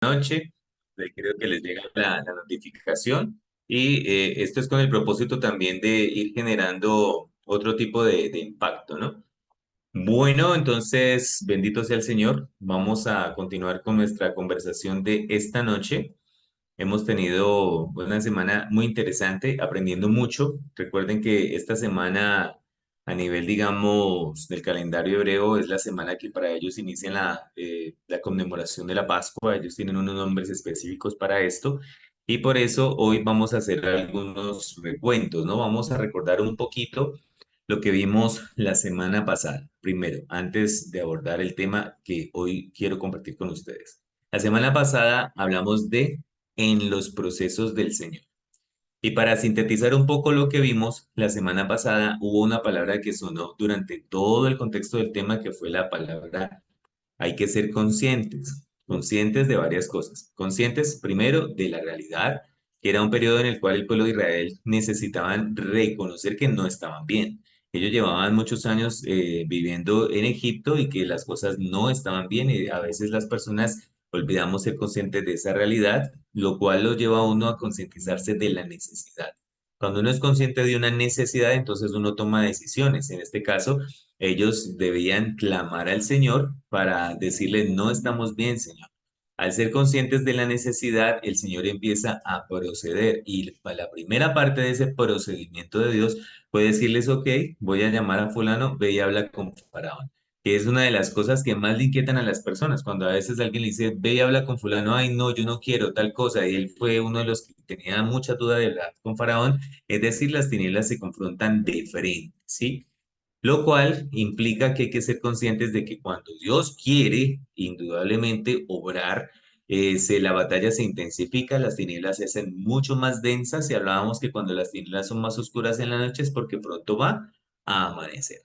Noche, creo que les llega la notificación y esto es con el propósito también de ir generando otro tipo de impacto, ¿no? Bueno, entonces, bendito sea el Señor. Vamos a continuar con nuestra conversación de esta noche. Hemos tenido una semana muy interesante, aprendiendo mucho. Recuerden que esta semana, a nivel, digamos, del calendario hebreo, es la semana que para ellos inicia la conmemoración de la Pascua. Ellos tienen unos nombres específicos para esto. Y por eso hoy vamos a hacer algunos recuentos, ¿no? Vamos a recordar un poquito lo que vimos la semana pasada. Primero, antes de abordar el tema que hoy quiero compartir con ustedes. La semana pasada hablamos de en los procesos del Señor. Y para sintetizar un poco lo que vimos la semana pasada, hubo una palabra que sonó durante todo el contexto del tema, que fue la palabra hay que ser conscientes, conscientes de varias cosas. Conscientes, primero, de la realidad, que era un periodo en el cual el pueblo de Israel necesitaban reconocer que no estaban bien. Ellos llevaban muchos años viviendo en Egipto y que las cosas no estaban bien y a veces las personas olvidamos ser conscientes de esa realidad, lo cual lo lleva a uno a concientizarse de la necesidad. Cuando uno es consciente de una necesidad, entonces uno toma decisiones. En este caso, ellos debían clamar al Señor para decirle, no estamos bien, Señor. Al ser conscientes de la necesidad, el Señor empieza a proceder y la primera parte de ese procedimiento de Dios fue decirles, ok, voy a llamar a fulano, ve y habla con Faraón, que es una de las cosas que más le inquietan a las personas, cuando a veces alguien le dice, ve y habla con fulano, ay, no, yo no quiero tal cosa, y él fue uno de los que tenía mucha duda de hablar con Faraón, es decir, las tinieblas se confrontan de frente, ¿sí? Lo cual implica que hay que ser conscientes de que cuando Dios quiere, indudablemente, obrar, la batalla se intensifica, las tinieblas se hacen mucho más densas y hablábamos que cuando las tinieblas son más oscuras en la noche es porque pronto va a amanecer.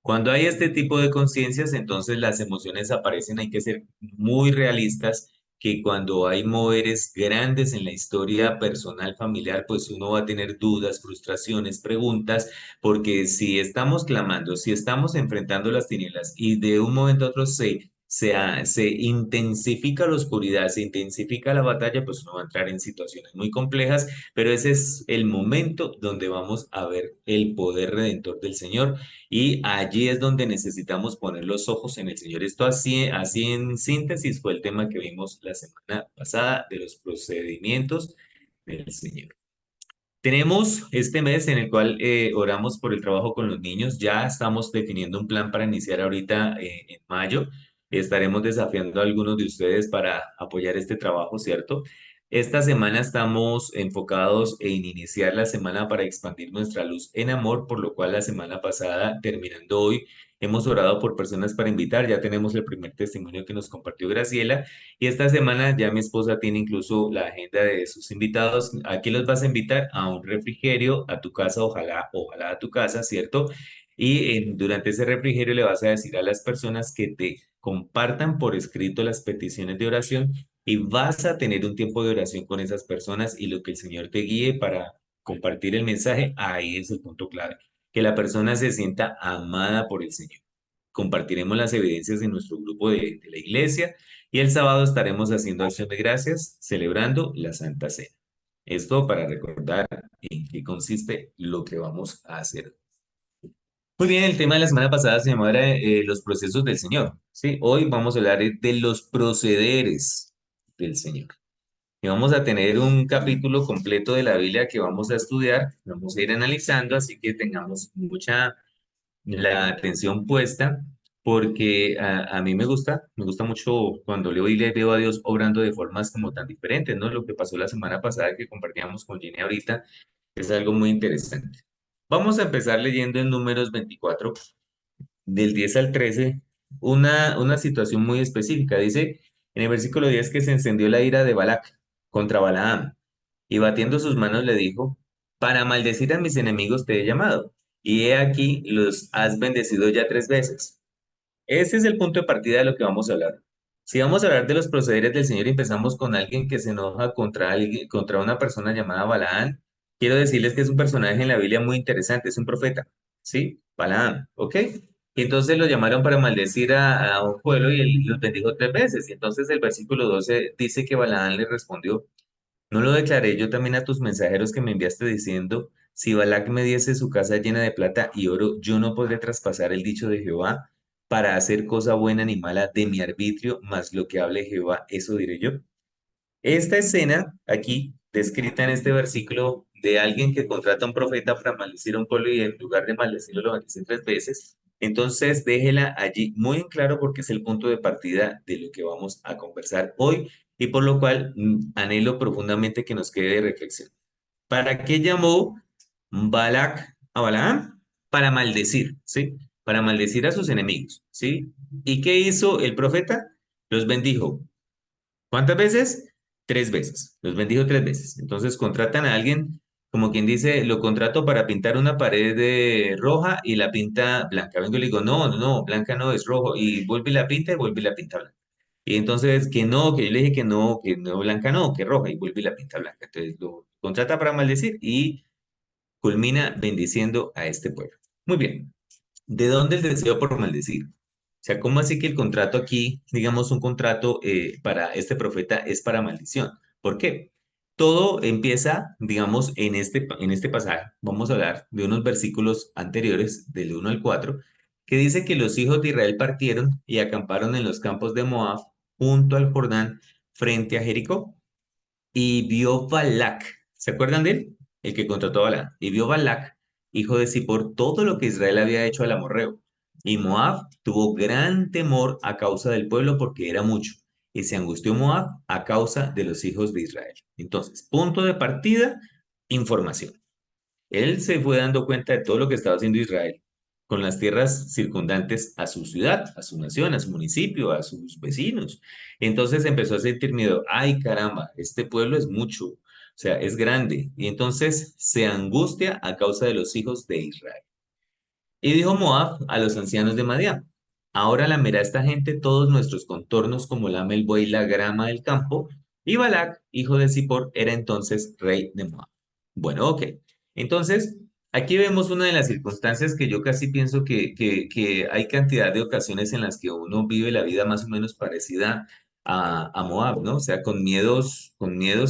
Cuando hay este tipo de conciencias, entonces las emociones aparecen, hay que ser muy realistas, que cuando hay moveres grandes en la historia personal, familiar, pues uno va a tener dudas, frustraciones, preguntas, porque si estamos clamando, si estamos enfrentando las tinieblas y de un momento a otro se intensifica la oscuridad, se intensifica la batalla, pues uno va a entrar en situaciones muy complejas, pero ese es el momento donde vamos a ver el poder redentor del Señor y allí es donde necesitamos poner los ojos en el Señor. Esto así en síntesis fue el tema que vimos la semana pasada de los procedimientos del Señor. Tenemos este mes en el cual oramos por el trabajo con los niños. Ya estamos definiendo un plan para iniciar ahorita en mayo. Estaremos desafiando a algunos de ustedes para apoyar este trabajo, ¿cierto? Esta semana estamos enfocados en iniciar la semana para expandir nuestra luz en amor, por lo cual la semana pasada, terminando hoy, hemos orado por personas para invitar. Ya tenemos el primer testimonio que nos compartió Graciela. Y esta semana ya mi esposa tiene incluso la agenda de sus invitados. ¿A qué los vas a invitar? A un refrigerio, a tu casa, ojalá a tu casa, ¿cierto? Y durante ese refrigerio le vas a decir a las personas que te compartan por escrito las peticiones de oración y vas a tener un tiempo de oración con esas personas y lo que el Señor te guíe para compartir el mensaje, ahí es el punto clave, que la persona se sienta amada por el Señor. Compartiremos las evidencias de nuestro grupo de la iglesia y el sábado estaremos haciendo acción de gracias, celebrando la Santa Cena. Esto para recordar en qué consiste lo que vamos a hacer. Muy bien, el tema de la semana pasada se llamaba los procesos del Señor. ¿Sí? Hoy vamos a hablar de los procederes del Señor. Y vamos a tener un capítulo completo de la Biblia que vamos a estudiar, vamos a ir analizando, así que tengamos mucha la atención puesta, porque a mí me gusta mucho cuando leo y le veo a Dios obrando de formas como tan diferentes, ¿no? Lo que pasó la semana pasada que compartíamos con Jenny ahorita es algo muy interesante. Vamos a empezar leyendo en Números 24, del 10 al 13, una situación muy específica. Dice en el versículo 10 que se encendió la ira de Balac contra Balaam y batiendo sus manos le dijo, para maldecir a mis enemigos te he llamado, y he aquí los has bendecido ya 3 veces. Ese es el punto de partida de lo que vamos a hablar. Si vamos a hablar de los procederes del Señor, empezamos con alguien que se enoja contra alguien, contra una persona llamada Balaán. Quiero decirles que es un personaje en la Biblia muy interesante, es un profeta, ¿sí? Balaam, ¿ok? Y entonces lo llamaron para maldecir a un pueblo y él los bendijo 3 veces. Y entonces el versículo 12 dice que Balaán le respondió, ¿no lo declaré yo también a tus mensajeros que me enviaste diciendo, si Balac me diese su casa llena de plata y oro, yo no podré traspasar el dicho de Jehová para hacer cosa buena ni mala de mi arbitrio, mas lo que hable Jehová, eso diré yo? Esta escena aquí, descrita en este versículo, de alguien que contrata a un profeta para maldecir a un pueblo y en lugar de maldecirlo lo maldice 3 veces, entonces déjela allí muy en claro porque es el punto de partida de lo que vamos a conversar hoy y por lo cual anhelo profundamente que nos quede de reflexión. ¿Para qué llamó Balak a Balaam? Para maldecir, ¿sí? Para maldecir a sus enemigos, ¿sí? ¿Y qué hizo el profeta? Los bendijo. ¿Cuántas veces? 3 veces. Los bendijo 3 veces. Entonces contratan a alguien, como quien dice, lo contrato para pintar una pared roja y la pinta blanca. Vengo y le digo, no, no, no, blanca no es rojo. Y vuelve y la pinta y vuelve y la pinta blanca. Y entonces que no, que yo le dije que no, blanca no, que roja y vuelve y la pinta blanca. Entonces lo contrata para maldecir y culmina bendiciendo a este pueblo. Muy bien. ¿De dónde el deseo por maldecir? O sea, ¿cómo así que el contrato aquí, digamos, un contrato para este profeta es para maldición? ¿Por qué? Todo empieza, digamos, en este pasaje. Vamos a hablar de unos versículos anteriores, del 1 al 4, que dice que los hijos de Israel partieron y acamparon en los campos de Moab, junto al Jordán, frente a Jericó. Y vio Balac, ¿se acuerdan de él? El que contrató a Balac. Y vio Balac, hijo de Zippor, todo lo que Israel había hecho al amorreo. Y Moab tuvo gran temor a causa del pueblo porque era mucho. Y se angustió Moab a causa de los hijos de Israel. Entonces, punto de partida, información. Él se fue dando cuenta de todo lo que estaba haciendo Israel con las tierras circundantes a su ciudad, a su nación, a su municipio, a sus vecinos. Entonces empezó a sentir miedo. Ay, caramba, este pueblo es mucho, o sea, es grande. Y entonces se angustia a causa de los hijos de Israel. Y dijo Moab a los ancianos de Madián, ahora lamerá esta gente todos nuestros contornos como lame el buey la grama del campo. Y Balac, hijo de Zippor, era entonces rey de Moab. Bueno, ok. Entonces, aquí vemos una de las circunstancias que yo casi pienso que hay cantidad de ocasiones en las que uno vive la vida más o menos parecida a Moab, ¿no? O sea, con miedos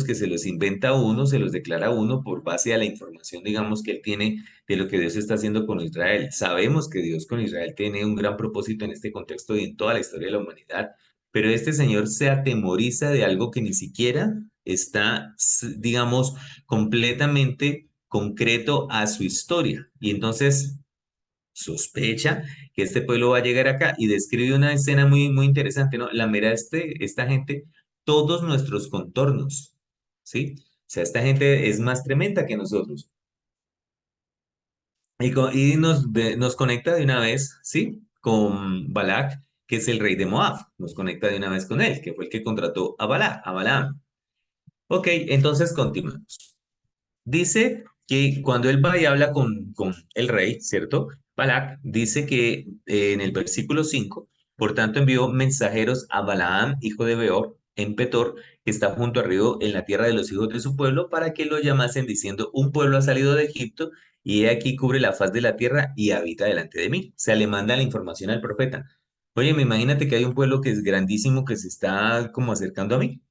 que se los inventa uno, se los declara uno por base a la información, digamos, que él tiene de lo que Dios está haciendo con Israel. Sabemos que Dios con Israel tiene un gran propósito en este contexto y en toda la historia de la humanidad, pero este señor se atemoriza de algo que ni siquiera está, digamos, completamente concreto a su historia. Y entonces sospecha que este pueblo va a llegar acá y describe una escena muy, muy interesante, ¿no? La mera esta gente, todos nuestros contornos, ¿sí? O sea, esta gente es más tremenda que nosotros. Y nos conecta de una vez, ¿sí? Con Balak, que es el rey de Moab. Nos conecta de una vez con él, que fue el que contrató a Balak, a Balaam. Ok, entonces continuamos. Dice que cuando él va y habla con el rey, ¿cierto? Balak dice que en el versículo 5, por tanto envió mensajeros a Balaam, hijo de Beor, en Petor, que está junto a río en la tierra de los hijos de su pueblo, para que lo llamasen diciendo, un pueblo ha salido de Egipto y he aquí cubre la faz de la tierra y habita delante de mí. O sea, le manda la información al profeta. Oye, me imagínate que hay un pueblo que es grandísimo que se está como acercando a mí.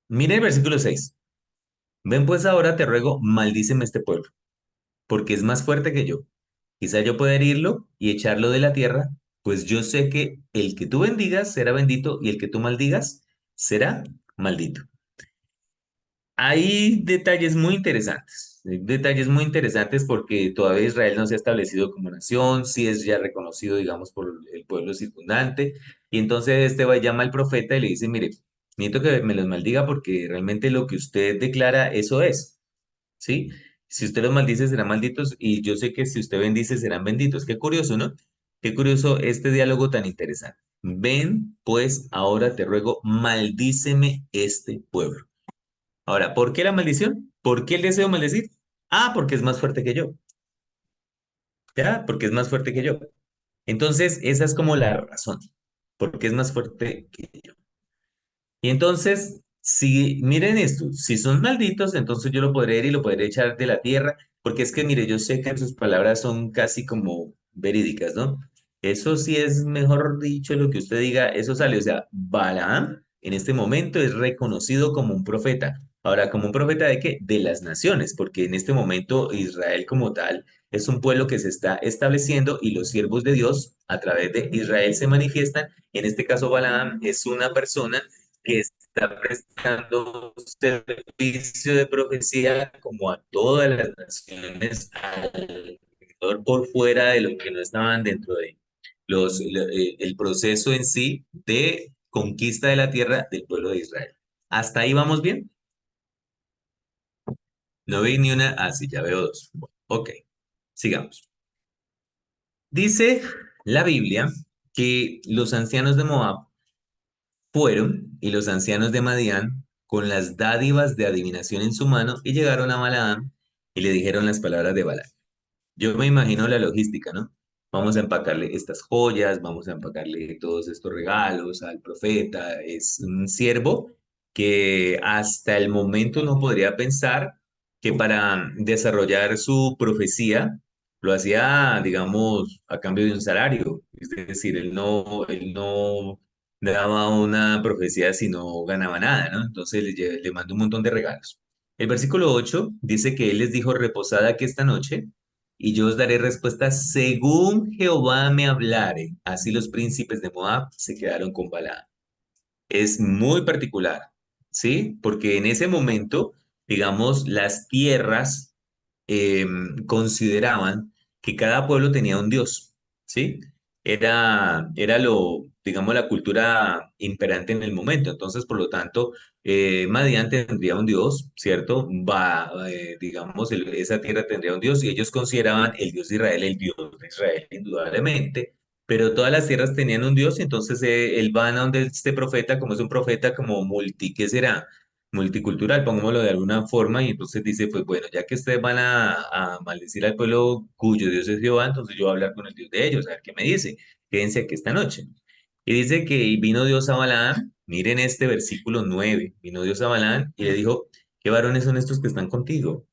Mira el versículo 6. Ven pues ahora te ruego, maldíceme este pueblo, porque es más fuerte que yo. Quizá yo pueda herirlo y echarlo de la tierra, pues yo sé que el que tú bendigas será bendito y el que tú maldigas será maldito. Hay detalles muy interesantes porque todavía Israel no se ha establecido como nación, sí es ya reconocido, digamos, por el pueblo circundante, y entonces este va y llama al profeta y le dice, mire, necesito que me los maldiga porque realmente lo que usted declara, eso es. ¿Sí? Si usted los maldice, serán malditos, y yo sé que si usted bendice, serán benditos. Qué curioso, ¿no? Qué curioso este diálogo tan interesante. Ven, pues, ahora te ruego, maldíceme este pueblo. Ahora, ¿por qué la maldición? ¿Por qué el deseo de maldecir? Ah, porque es más fuerte que yo. ¿Ya? Porque es más fuerte que yo. Entonces, esa es como la razón. Porque es más fuerte que yo. Y entonces, si miren esto, si son malditos, entonces yo lo podré ir y lo podré echar de la tierra, porque es que, mire, yo sé que sus palabras son casi como verídicas, ¿no? Eso sí es, mejor dicho, lo que usted diga, eso sale. O sea, Balaam en este momento es reconocido como un profeta. Ahora, ¿como un profeta de qué? De las naciones, porque en este momento Israel como tal es un pueblo que se está estableciendo y los siervos de Dios a través de Israel se manifiestan. En este caso, Balaam es una persona que está prestando servicio de profecía como a todas las naciones alrededor por fuera de lo que no estaban dentro de el proceso en sí de conquista de la tierra del pueblo de Israel. ¿Hasta ahí vamos bien? No vi ni una. Ah, sí, ya veo dos. Bueno, ok, sigamos. Dice la Biblia que los ancianos de Moab fueron y los ancianos de Madián con las dádivas de adivinación en su mano y llegaron a Balaam y le dijeron las palabras de Balaam. Yo me imagino la logística, ¿no? Vamos a empacarle estas joyas, vamos a empacarle todos estos regalos al profeta. Es un siervo que hasta el momento no podría pensar que para desarrollar su profecía lo hacía, digamos, a cambio de un salario. Es decir, él no daba una profecía si no ganaba nada, ¿no? Entonces le mandó un montón de regalos. El versículo 8 dice que él les dijo, reposad aquí esta noche y yo os daré respuesta según Jehová me hablare. Así los príncipes de Moab se quedaron con Balaam. Es muy particular, ¿sí? Porque en ese momento, digamos, las tierras consideraban que cada pueblo tenía un dios, ¿sí? Era digamos, la cultura imperante en el momento. Entonces, por lo tanto, Madián tendría un dios, ¿cierto? Digamos, esa tierra tendría un dios y ellos consideraban el dios de Israel el dios de Israel, indudablemente. Pero todas las tierras tenían un dios y entonces él va a donde este profeta, como es un profeta como ¿qué será? Multicultural, pongámoslo de alguna forma, y entonces dice, pues bueno, ya que ustedes van a maldecir al pueblo cuyo Dios es Jehová, entonces yo voy a hablar con el Dios de ellos, a ver qué me dice, quédense aquí esta noche. Y dice que y vino Dios a Balaam, miren este versículo 9, vino Dios a Balaam y le dijo, ¿qué varones son estos que están contigo?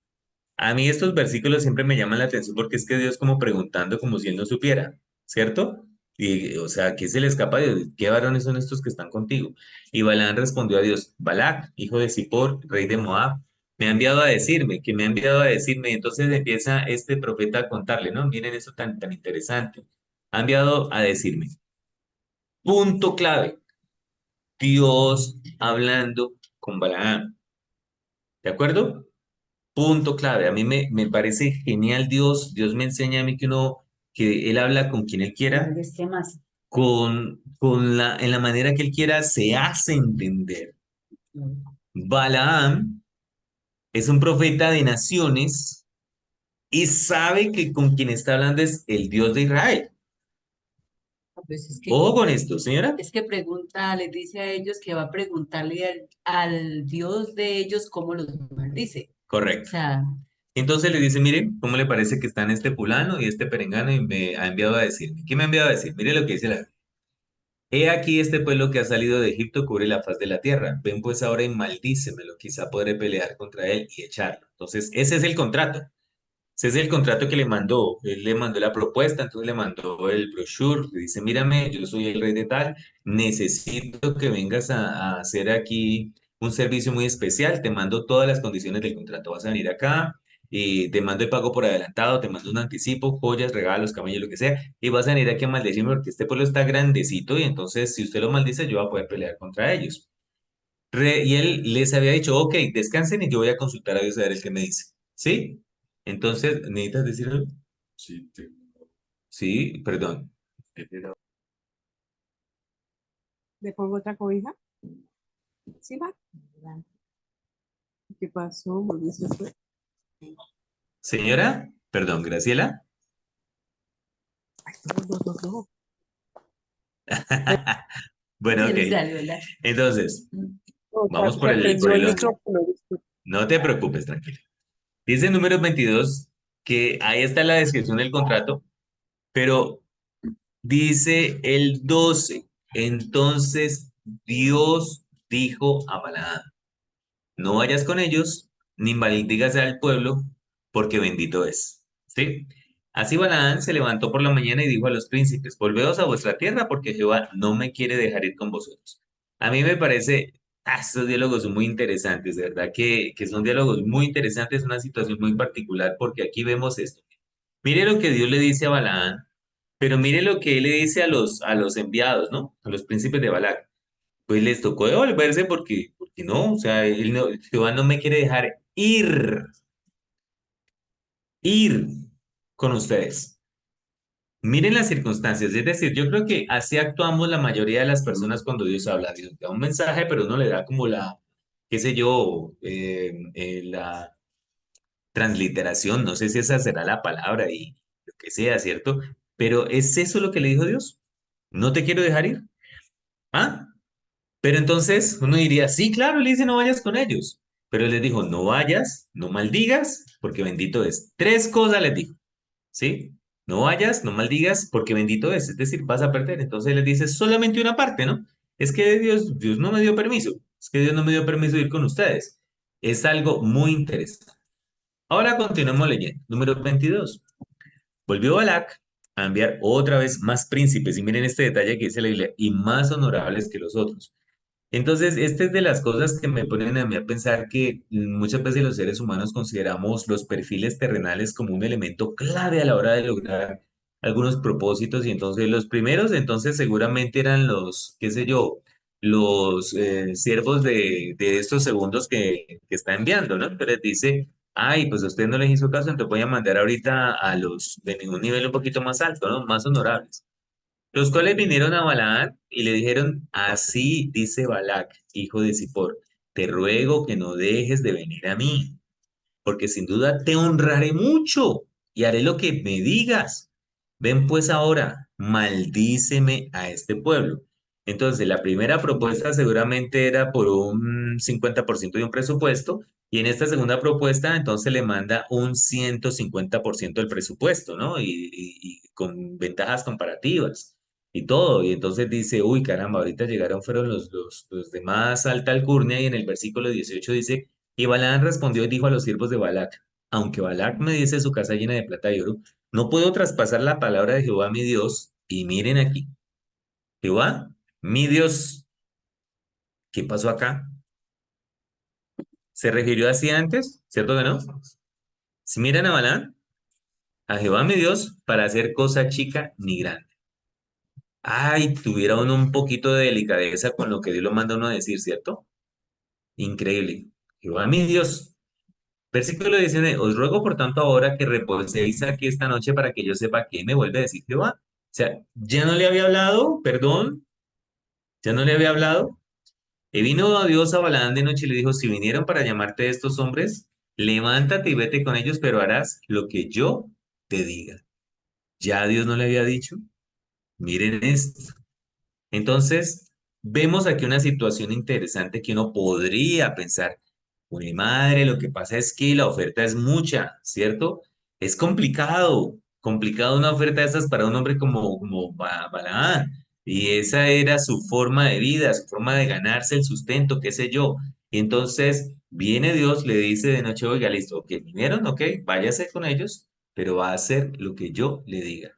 A mí estos versículos siempre me llaman la atención porque es que Dios como preguntando como si él no supiera, ¿cierto? Y, o sea, ¿qué se le escapa a Dios? ¿Qué varones son estos que están contigo? Y Balaam respondió a Dios, Balac, hijo de Zippor, rey de Moab, me ha enviado a decirme, que me ha enviado a decirme. Entonces empieza este profeta a contarle, ¿no? Miren eso tan interesante. Ha enviado a decirme. Punto clave. Dios hablando con Balaam. ¿De acuerdo? Punto clave. A mí me parece genial Dios me enseña a mí que Él habla con quien Él quiera, en la manera que Él quiera, se hace entender. Balaam es un profeta de naciones y sabe que con quien está hablando es el Dios de Israel. Pues Ojo con esto, señora. es que pregunta, les dice a ellos que va a preguntarle al Dios de ellos cómo los maldice. O Correcto. sea, Entonces le dice, mire, ¿cómo le parece que están este fulano y este perengano y me ha enviado a decirme? ¿Qué me ha enviado a decir? Mire lo que dice la. He aquí este pueblo que ha salido de Egipto cubre la faz de la tierra. Ven pues ahora y maldícemelo, quizá podré pelear contra él y echarlo. Entonces, ese es el contrato. Ese es el contrato que le mandó. Él le mandó la propuesta, entonces le mandó el brochure. Le dice, mírame, yo soy el rey de tal, necesito que vengas a hacer aquí un servicio muy especial. Te mando todas las condiciones del contrato. Vas a venir acá y te mando el pago por adelantado, te mando un anticipo, joyas, regalos, camellos, lo que sea. Y vas a venir aquí a maldecirme porque este pueblo está grandecito y entonces si usted lo maldice, yo voy a poder pelear contra ellos. Y él les había dicho, ok, descansen y yo voy a consultar a Dios a ver el que me dice. ¿Sí? Entonces, ¿necesitas decir algo? Sí, perdón. ¿Le pongo otra cobija? ¿Sí va? ¿Qué pasó? ¿Volvió se fue? Señora, perdón, Graciela. Ay, no, no, no, no. Bueno, se ok. les salió Entonces, No, vamos se por prendió el el 11. micrófono. Disculpe. No te preocupes, tranquilo. Dice en número 22 que ahí está la descripción del contrato, pero dice el 12. Entonces Dios dijo a Balaam, no vayas con ellos, ni maldigas al pueblo, porque bendito es. ¿Sí? Así Balaán se levantó por la mañana y dijo a los príncipes, volveos a vuestra tierra porque Jehová no me quiere dejar ir con vosotros. A mí me parece, estos diálogos son muy interesantes, de verdad que son diálogos muy interesantes, una situación muy particular porque aquí vemos esto. Mire lo que Dios le dice a Balaán, pero mire lo que él le dice a los enviados, ¿no? A los príncipes de Balac. Pues les tocó devolverse porque no, o sea, Jehová no me quiere dejar ir con ustedes. Miren las circunstancias, es decir, yo creo que así actuamos la mayoría de las personas cuando Dios habla. Dios da un mensaje, pero uno le da como qué sé yo, la transliteración, no sé si esa será la palabra y lo que sea, ¿cierto? Pero ¿es eso lo que le dijo Dios? ¿No te quiero dejar ir? ¿Ah? Pero entonces uno diría, sí, claro, le dice no vayas con ellos. Pero él les dijo, no vayas, no maldigas, porque bendito es. Tres cosas les dijo. ¿Sí? No vayas, no maldigas, porque bendito es decir, vas a perder. Entonces les dice solamente una parte, ¿no? Es que Dios no me dio permiso, es que Dios no me dio permiso de ir con ustedes. Es algo muy interesante. Ahora continuemos leyendo. Número 22. Volvió Balac a enviar otra vez más príncipes, y miren este detalle que dice la Biblia, y más honorables que los otros. Entonces, esta es de las cosas que me ponen a mí a pensar que muchas veces los seres humanos consideramos los perfiles terrenales como un elemento clave a la hora de lograr algunos propósitos y entonces los primeros, entonces seguramente eran los, qué sé yo, los siervos de estos segundos que está enviando, ¿no? Entonces dice, ay, pues a usted no les hizo caso, entonces voy a mandar ahorita a los de ningún nivel un poquito más alto, ¿no? Más honorables. Los cuales vinieron a Balaam y le dijeron, así dice Balac, hijo de Zippor, te ruego que no dejes de venir a mí, porque sin duda te honraré mucho y haré lo que me digas. Ven pues ahora, maldíceme a este pueblo. Entonces, la primera propuesta seguramente era por un 50% de un presupuesto, y en esta segunda propuesta, entonces le manda un 150% del presupuesto, ¿no? Y con ventajas comparativas y todo. Y entonces dice, uy, caramba, ahorita llegaron, fueron los de más alta alcurnia, y en el versículo 18 dice, y Balaam respondió y dijo a los siervos de Balac, aunque Balac me diese su casa llena de plata y oro, no puedo traspasar la palabra de Jehová mi Dios. Y miren aquí, Jehová, mi Dios, ¿qué pasó acá? ¿Se refirió así antes? ¿Cierto que no? Si miran a Balaam, a Jehová mi Dios, para hacer cosa chica ni grande. Ay, tuviera uno un poquito de delicadeza con lo que Dios lo manda a uno a decir, ¿cierto? Increíble. Jehová mi Dios. Versículo 19, os ruego por tanto ahora que reposéis aquí esta noche para que yo sepa qué me vuelve a decir Jehová. O sea, ya no le había hablado, perdón, ya no le había hablado. Y vino a Dios a Balaam de noche y le dijo, si vinieron para llamarte estos hombres, levántate y vete con ellos, pero harás lo que yo te diga. ¿Ya Dios no le había dicho? Miren esto. Entonces, vemos aquí una situación interesante que uno podría pensar, mi madre, lo que pasa es que la oferta es mucha, ¿cierto? Es complicado, complicado una oferta de esas para un hombre como Balaán. Y esa era su forma de vida, su forma de ganarse el sustento, qué sé yo. Y entonces viene Dios, le dice de noche, oiga, listo, ok, vinieron, ok, váyase con ellos, pero va a hacer lo que yo le diga.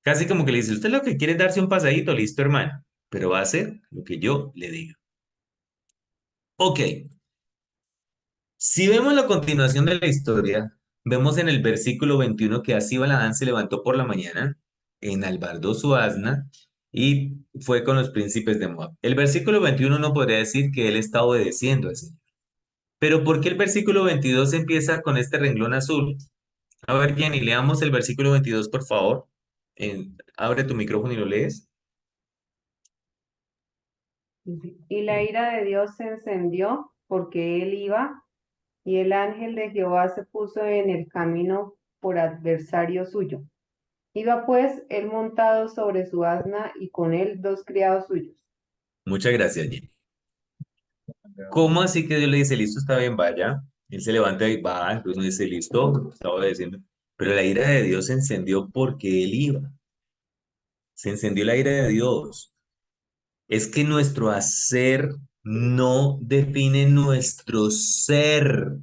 Casi como que le dice, usted lo que quiere es darse un pasadito, listo, hermano, pero va a hacer lo que yo le diga. Ok, si vemos la continuación de la historia, vemos en el versículo 21 que así Balaam se levantó por la mañana, enalbardó su asna y fue con los príncipes de Moab. El versículo 21 no podría decir que él está obedeciendo al Señor. Pero ¿por qué el versículo 22 empieza con este renglón azul? A ver, Jenny, leamos el versículo 22, por favor. Abre tu micrófono y lo lees. Y la ira de Dios se encendió porque él iba, y el ángel de Jehová se puso en el camino por adversario suyo. Iba pues él montado sobre su asna y con él dos criados suyos. Muchas gracias, Jenny. ¿Cómo así que Dios le dice, listo, está bien, vaya? Él se levanta y va, entonces uno dice, listo, estaba obedeciendo. Pero la ira de Dios se encendió porque él iba. Se encendió la ira de Dios. Es que nuestro hacer no define nuestro ser.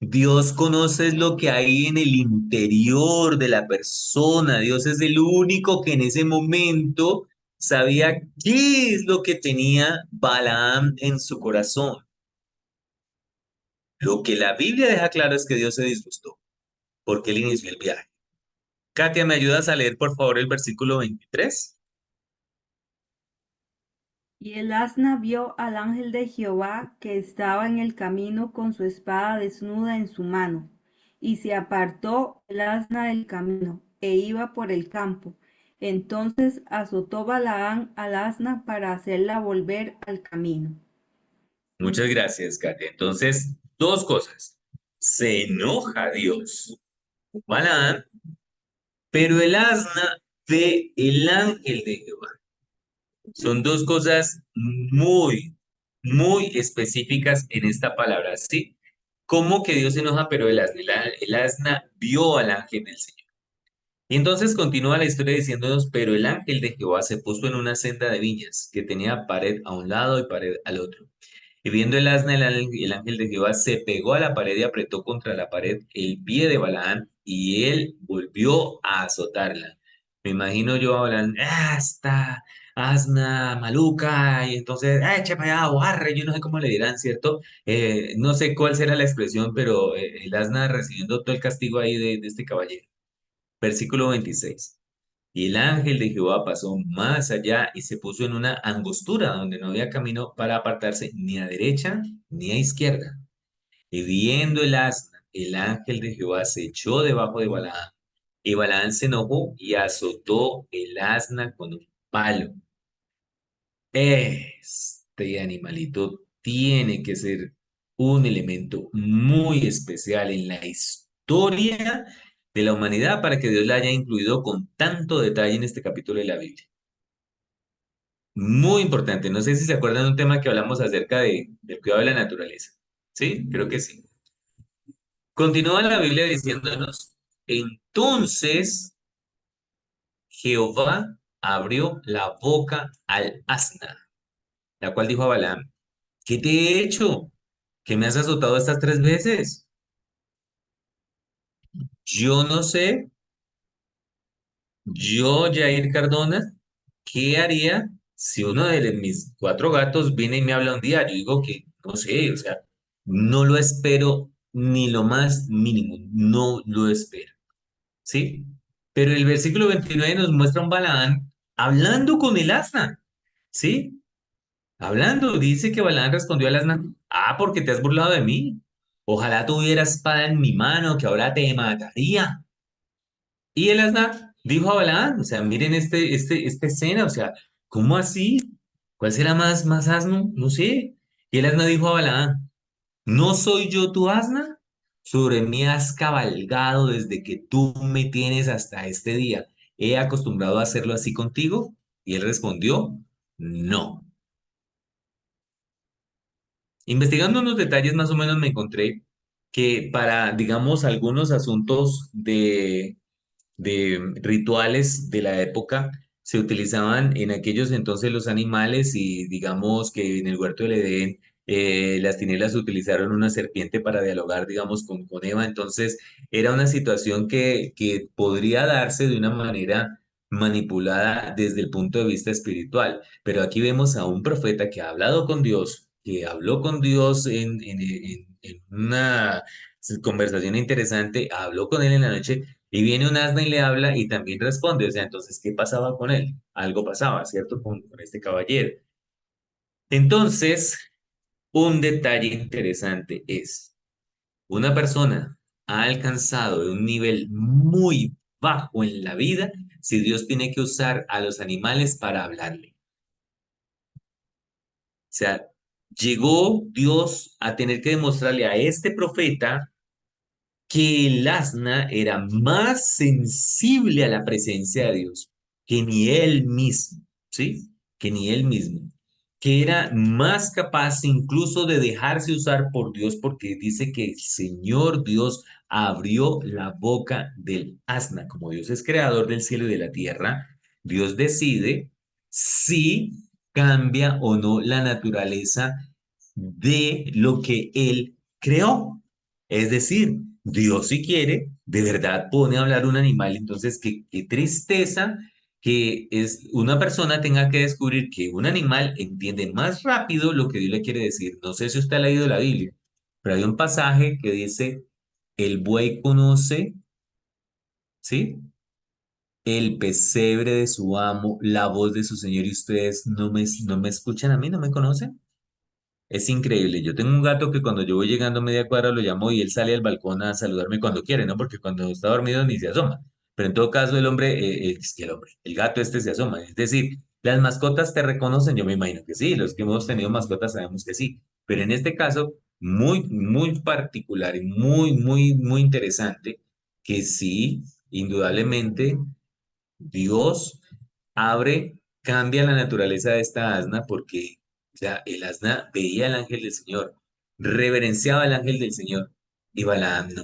Dios conoce lo que hay en el interior de la persona. Dios es el único que en ese momento sabía qué es lo que tenía Balaam en su corazón. Lo que la Biblia deja claro es que Dios se disgustó porque él inició el viaje. Katia, ¿me ayudas a leer por favor el versículo 23? Y el asna vio al ángel de Jehová que estaba en el camino con su espada desnuda en su mano, y se apartó el asna del camino, e iba por el campo. Entonces azotó Balaán al asna para hacerla volver al camino. Muchas gracias, Katia. Entonces, dos cosas. Se enoja Dios, Balaam, pero el asna ve el ángel de Jehová. Son dos cosas muy específicas en esta palabra, ¿sí? ¿Cómo que Dios se enoja, pero el asna vio al ángel del Señor? Y entonces continúa la historia diciéndonos, pero el ángel de Jehová se puso en una senda de viñas que tenía pared a un lado y pared al otro. Y viendo el asna, el ángel de Jehová se pegó a la pared y apretó contra la pared el pie de Balaán, y él volvió a azotarla. Me imagino yo a Balaán, esta asna maluca, y entonces, eche para allá, o arre, yo no sé cómo le dirán, ¿cierto? No sé cuál será la expresión, pero el asna recibiendo todo el castigo ahí de este caballero. Versículo 26. Y el ángel de Jehová pasó más allá y se puso en una angostura donde no había camino para apartarse ni a derecha ni a izquierda. Y viendo el asna, el ángel de Jehová se echó debajo de Balaam. Y Balaam se enojó y azotó el asna con un palo. Este animalito tiene que ser un elemento muy especial en la historia de la humanidad para que Dios la haya incluido con tanto detalle en este capítulo de la Biblia. Muy importante. No sé si se acuerdan de un tema que hablamos acerca del cuidado de la naturaleza. ¿Sí? Creo que sí. Continúa la Biblia diciéndonos, entonces Jehová abrió la boca al asna, la cual dijo a Balaam, ¿qué te he hecho? ¿Que me has azotado estas 3 veces? Yo no sé, yo, Jair Cardona, ¿qué haría si uno de mis 4 gatos viene y me habla un día? Yo digo que, no sé, o sea, no lo espero ni lo más mínimo, no lo espero, ¿sí? Pero el versículo 29 nos muestra un Balaán hablando con el asna, ¿sí? Hablando, dice que Balaán respondió al asna, porque te has burlado de mí. Ojalá tuviera espada en mi mano, que ahora te mataría. Y el asna dijo a Balaam, o sea, miren esta escena, o sea, ¿cómo así? ¿Cuál será más asno? No sé. Y el asna dijo a Balaam, ¿no soy yo tu asna? Sobre mí has cabalgado desde que tú me tienes hasta este día. ¿He acostumbrado a hacerlo así contigo? Y él respondió, no. Investigando unos detalles más o menos me encontré que para, digamos, algunos asuntos de rituales de la época se utilizaban en aquellos entonces los animales y digamos que en el huerto del Edén las tinieblas utilizaron una serpiente para dialogar, digamos, con Eva. Entonces era una situación que podría darse de una manera manipulada desde el punto de vista espiritual. Pero aquí vemos a un profeta que ha hablado con Dios, que habló con Dios en una conversación interesante, habló con él en la noche y viene un asna y le habla y también responde. O sea, entonces, ¿qué pasaba con él? Algo pasaba, ¿cierto? Con este caballero. Entonces, un detalle interesante es, una persona ha alcanzado un nivel muy bajo en la vida si Dios tiene que usar a los animales para hablarle. O sea, llegó Dios a tener que demostrarle a este profeta que el asna era más sensible a la presencia de Dios que ni él mismo, ¿sí? Que ni él mismo, que era más capaz incluso de dejarse usar por Dios porque dice que el Señor Dios abrió la boca del asna. Como Dios es creador del cielo y de la tierra, Dios decide si cambia o no la naturaleza de lo que él creó. Es decir, Dios si quiere, de verdad pone a hablar un animal. Entonces, qué tristeza que es una persona tenga que descubrir que un animal entiende más rápido lo que Dios le quiere decir. No sé si usted ha leído la Biblia, pero hay un pasaje que dice, el buey conoce, ¿sí? El pesebre de su amo, la voz de su señor, y ustedes no me escuchan a mí, no me conocen. Es increíble. Yo tengo un gato que cuando yo voy llegando a media cuadra lo llamo y él sale al balcón a saludarme cuando quiere, ¿no? Porque cuando está dormido ni se asoma. Pero en todo caso el hombre, es que el hombre, el gato este se asoma. Es decir, las mascotas te reconocen, yo me imagino que sí, los que hemos tenido mascotas sabemos que sí. Pero en este caso, muy, muy particular y muy, muy, muy interesante, que sí, indudablemente, Dios cambia la naturaleza de esta asna porque el asna veía al ángel del Señor, reverenciaba al ángel del Señor y Balaam no,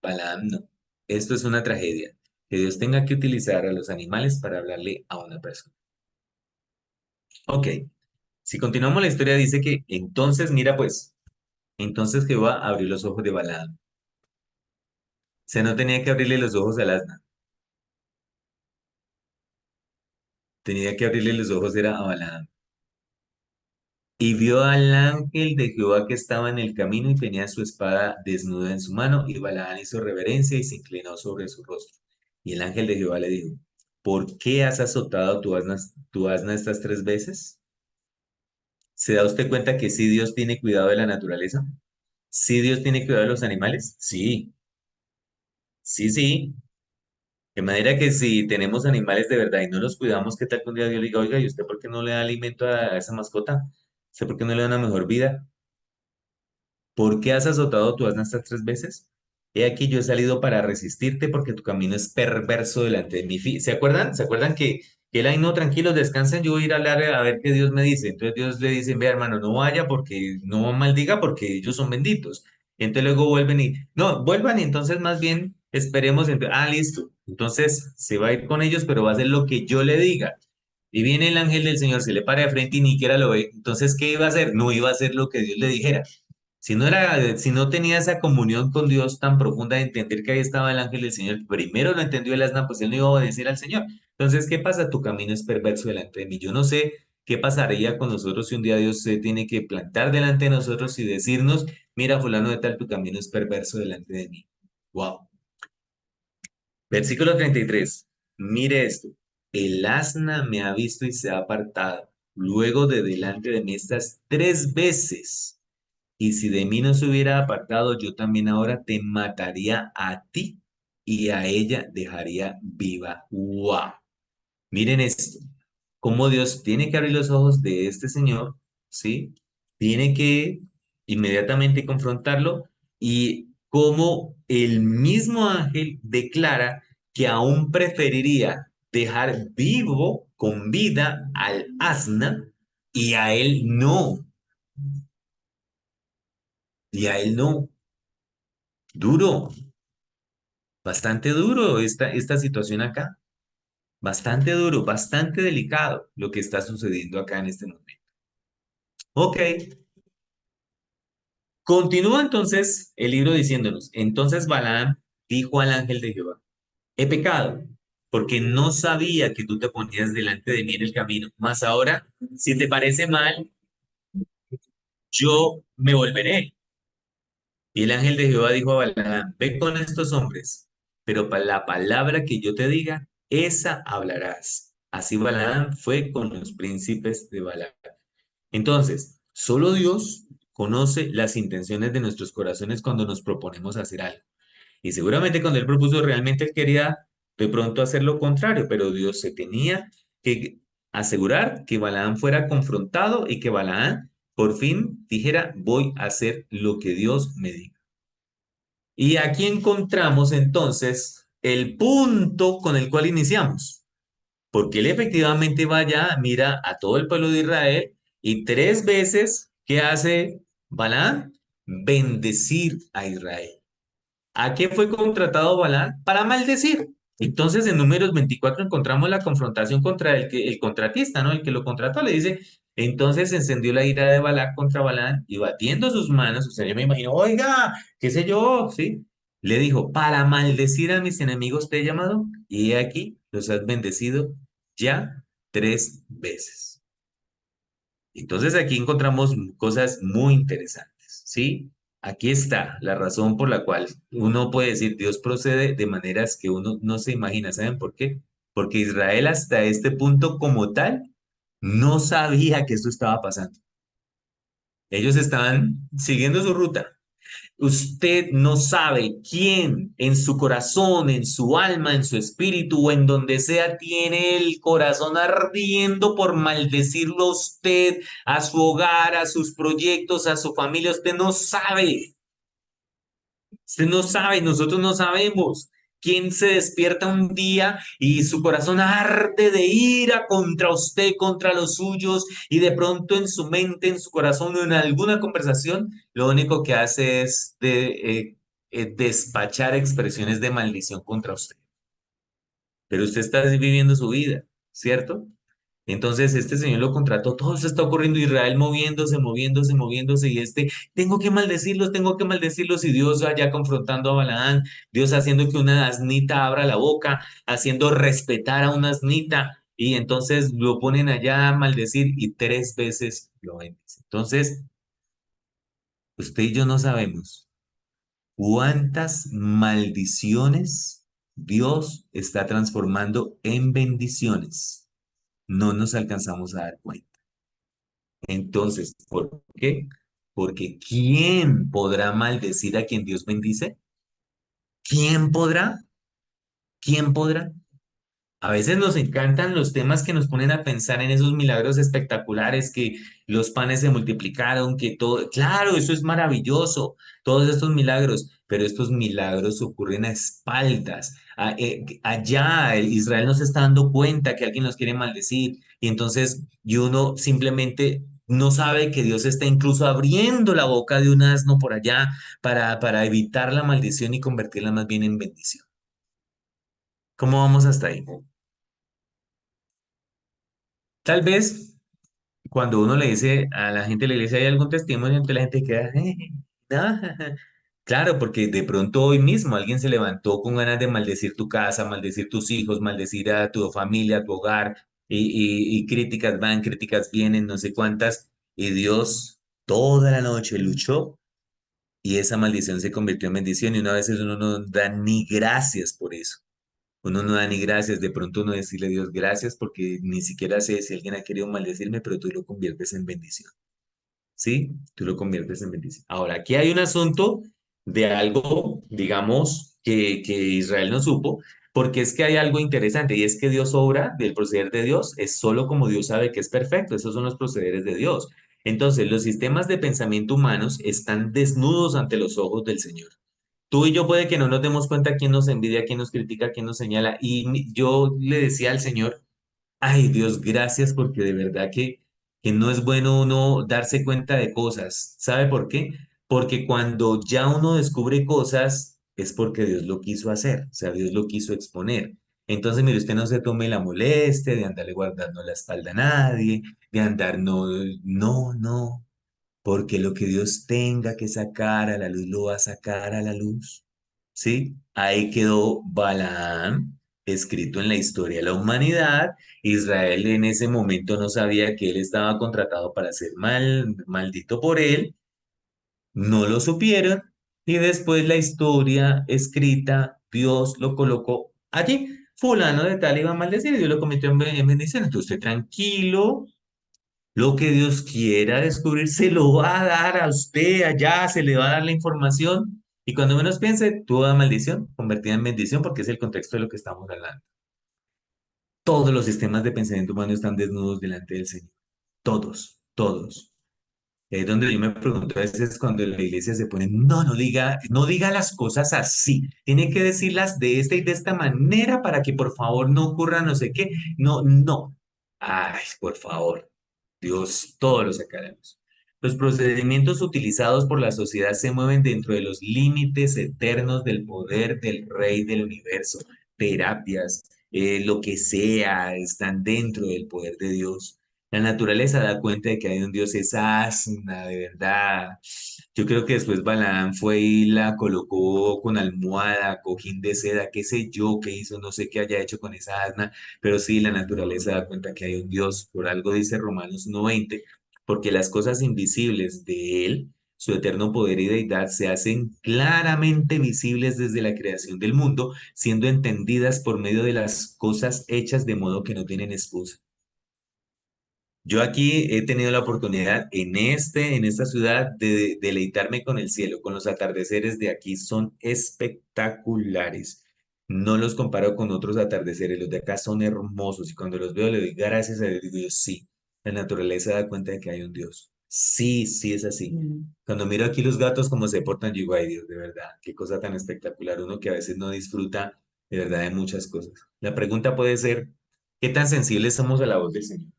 Balaam no. Esto es una tragedia, que Dios tenga que utilizar a los animales para hablarle a una persona. Ok, si continuamos la historia dice que entonces, mira pues, entonces Jehová abrió los ojos de Balaam. O sea, no tenía que abrirle los ojos al asna, tenía que abrirle los ojos era a Balaam. Y vio al ángel de Jehová que estaba en el camino y tenía su espada desnuda en su mano, y Balaam hizo reverencia y se inclinó sobre su rostro. Y el ángel de Jehová le dijo, ¿por qué has azotado tu asna estas 3 veces? ¿Se da usted cuenta que sí Dios tiene cuidado de la naturaleza? ¿Sí Dios tiene cuidado de los animales? Sí, sí, sí. De manera que si tenemos animales de verdad y no los cuidamos, ¿qué tal que un día Dios le diga, oiga, ¿y usted por qué no le da alimento a esa mascota? ¿Usted por qué no le da una mejor vida? ¿Por qué has azotado tu asna estas 3 veces? He aquí yo he salido para resistirte porque tu camino es perverso delante de mí. ¿Se acuerdan? ¿Se acuerdan que él ahí no, tranquilos, descansen, yo voy a ir a hablar a ver qué Dios me dice? Entonces Dios le dice, ve hermano, no vaya porque no maldiga porque ellos son benditos. Entonces luego vuelven y, no, vuelvan y entonces más bien esperemos. Listo. Entonces se va a ir con ellos, pero va a hacer lo que yo le diga. Y viene el ángel del Señor, se le para de frente y ni siquiera lo ve. Entonces, ¿qué iba a hacer? No iba a hacer lo que Dios le dijera. Si no tenía esa comunión con Dios tan profunda de entender que ahí estaba el ángel del Señor, primero lo entendió el asna, pues él no iba a obedecer al Señor. Entonces, ¿qué pasa? Tu camino es perverso delante de mí. Yo no sé qué pasaría con nosotros si un día Dios se tiene que plantar delante de nosotros y decirnos, mira, fulano de tal, tu camino es perverso delante de mí. Wow. Versículo 33. Mire esto. El asna me ha visto y se ha apartado. Luego de delante de mí estas 3 veces. Y si de mí no se hubiera apartado, yo también ahora te mataría a ti y a ella dejaría viva. ¡Wow! Miren esto, cómo Dios tiene que abrir los ojos de este señor, ¿sí? Tiene que inmediatamente confrontarlo y cómo el mismo ángel declara que aún preferiría dejar vivo con vida al asna y a él no, y a él no. Duro, bastante duro esta situación acá, bastante duro, bastante delicado lo que está sucediendo acá en este momento. Ok, continúa entonces el libro diciéndonos, entonces Balaam dijo al ángel de Jehová, he pecado, porque no sabía que tú te ponías delante de mí en el camino, mas ahora, si te parece mal, yo me volveré. Y el ángel de Jehová dijo a Balaam, ve con estos hombres, pero para la palabra que yo te diga, esa hablarás. Así Balaam fue con los príncipes de Balaam. Entonces, solo Dios conoce las intenciones de nuestros corazones cuando nos proponemos hacer algo. Y seguramente cuando él propuso, realmente él quería de pronto hacer lo contrario, pero Dios se tenía que asegurar que Balaam fuera confrontado y que Balaam por fin dijera, voy a hacer lo que Dios me diga. Y aquí encontramos entonces el punto con el cual iniciamos, porque él efectivamente va allá, mira a todo el pueblo de Israel y 3 veces, ¿qué hace Balaam? Bendecir a Israel. ¿A qué fue contratado Balaam? Para maldecir. Entonces en Números 24 encontramos la confrontación contra el contratista, ¿no? El que lo contrató le dice, Entonces se encendió la ira de Balac contra Balaam y batiendo sus manos, o sea, yo me imagino, oiga, qué sé yo, ¿sí? Le dijo, para maldecir a mis enemigos te he llamado y he aquí, los has bendecido ya 3 veces. Entonces aquí encontramos cosas muy interesantes, ¿sí? Aquí está la razón por la cual uno puede decir Dios procede de maneras que uno no se imagina. ¿Saben por qué? Porque Israel hasta este punto como tal no sabía que esto estaba pasando. Ellos estaban siguiendo su ruta. Usted no sabe quién en su corazón, en su alma, en su espíritu o en donde sea tiene el corazón ardiendo por maldecirlo a usted, a su hogar, a sus proyectos, a su familia. Usted no sabe. Usted no sabe, nosotros no sabemos. ¿Quién se despierta un día y su corazón arde de ira contra usted, contra los suyos, y de pronto en su mente, en su corazón o en alguna conversación, lo único que hace es despachar expresiones de maldición contra usted? Pero usted está viviendo su vida, ¿cierto? Entonces este señor lo contrató, todo se está ocurriendo, Israel moviéndose, moviéndose, moviéndose, y tengo que maldecirlos, y Dios allá confrontando a Balaán, Dios haciendo que una asnita abra la boca, haciendo respetar a una asnita, y entonces lo ponen allá a maldecir y 3 veces lo bendice. Entonces, usted y yo no sabemos cuántas maldiciones Dios está transformando en bendiciones. No nos alcanzamos a dar cuenta. Entonces, ¿por qué? Porque ¿quién podrá maldecir a quien Dios bendice? ¿Quién podrá? ¿Quién podrá? A veces nos encantan los temas que nos ponen a pensar en esos milagros espectaculares, que los panes se multiplicaron, que todo, claro, eso es maravilloso, todos estos milagros, pero estos milagros ocurren a espaldas. Allá Israel no se está dando cuenta que alguien nos quiere maldecir y uno simplemente no sabe que Dios está incluso abriendo la boca de un asno por allá para evitar la maldición y convertirla más bien en bendición. ¿Cómo vamos hasta ahí? Tal vez cuando uno le dice a la gente de la iglesia hay algún testimonio, entonces la gente queda, no". Claro, porque de pronto hoy mismo alguien se levantó con ganas de maldecir tu casa, maldecir tus hijos, maldecir a tu familia, a tu hogar, y críticas van, críticas vienen, no sé cuántas, y Dios toda la noche luchó y esa maldición se convirtió en bendición y una vez uno no da ni gracias por eso. Uno no da ni gracias, de pronto uno decirle a Dios gracias porque ni siquiera sé si alguien ha querido maldecirme, pero tú lo conviertes en bendición. ¿Sí? Tú lo conviertes en bendición. Ahora, aquí hay un asunto de algo, digamos, que Israel no supo, porque es que hay algo interesante y es que Dios obra del proceder de Dios, es solo como Dios sabe que es perfecto, esos son los procederes de Dios. Entonces, los sistemas de pensamiento humanos están desnudos ante los ojos del Señor. Tú y yo puede que no nos demos cuenta quién nos envidia, quién nos critica, quién nos señala. Y yo le decía al Señor, ay Dios, gracias porque de verdad que no es bueno uno darse cuenta de cosas. ¿Sabe por qué? Porque cuando ya uno descubre cosas es porque Dios lo quiso hacer, o sea, Dios lo quiso exponer. Entonces, mire, usted no se tome la molestia de andarle guardando la espalda a nadie, de andar, no, no, no. Porque lo que Dios tenga que sacar a la luz lo va a sacar a la luz. ¿Sí? Ahí quedó Balaam, escrito en la historia de la humanidad. Israel en ese momento no sabía que él estaba contratado para ser maldito por él. No lo supieron. Y después la historia escrita, Dios lo colocó allí. Fulano de tal iba a maldecir y Dios lo convirtió en bendición. Entonces, usted tranquilo, lo que Dios quiera descubrir se lo va a dar a usted allá, se le va a dar la información. Y cuando menos piense, toda maldición convertida en bendición, porque es el contexto de lo que estamos hablando. Todos los sistemas de pensamiento humano están desnudos delante del Señor. Todos, todos. Es donde yo me pregunto a veces cuando la iglesia se pone, no, no diga las cosas así. Tiene que decirlas de esta y de esta manera para que por favor no ocurra no sé qué. No, no. Ay, por favor. Dios, todos lo sacaremos. Los procedimientos utilizados por la sociedad se mueven dentro de los límites eternos del poder del Rey del universo. Terapias, lo que sea, están dentro del poder de Dios. La naturaleza da cuenta de que hay un Dios, es asna, de verdad. Yo creo que después Balaam fue y la colocó con almohada, cojín de seda, qué sé yo, qué hizo, no sé qué haya hecho con esa asna, pero sí, la naturaleza da cuenta que hay un Dios. Por algo dice Romanos 1:20, porque las cosas invisibles de Él, su eterno poder y deidad, se hacen claramente visibles desde la creación del mundo, siendo entendidas por medio de las cosas hechas de modo que no tienen excusa. Yo aquí he tenido la oportunidad en esta ciudad de deleitarme con el cielo, con los atardeceres de aquí son espectaculares. No los comparo con otros atardeceres, los de acá son hermosos y cuando los veo le doy gracias a Dios, digo yo, sí, la naturaleza da cuenta de que hay un Dios. Sí, sí es así. Mm. Cuando miro aquí los gatos como se portan, yo digo, ay Dios, de verdad, qué cosa tan espectacular, uno que a veces no disfruta de verdad de muchas cosas. La pregunta puede ser, ¿qué tan sensibles somos a la voz del Señor?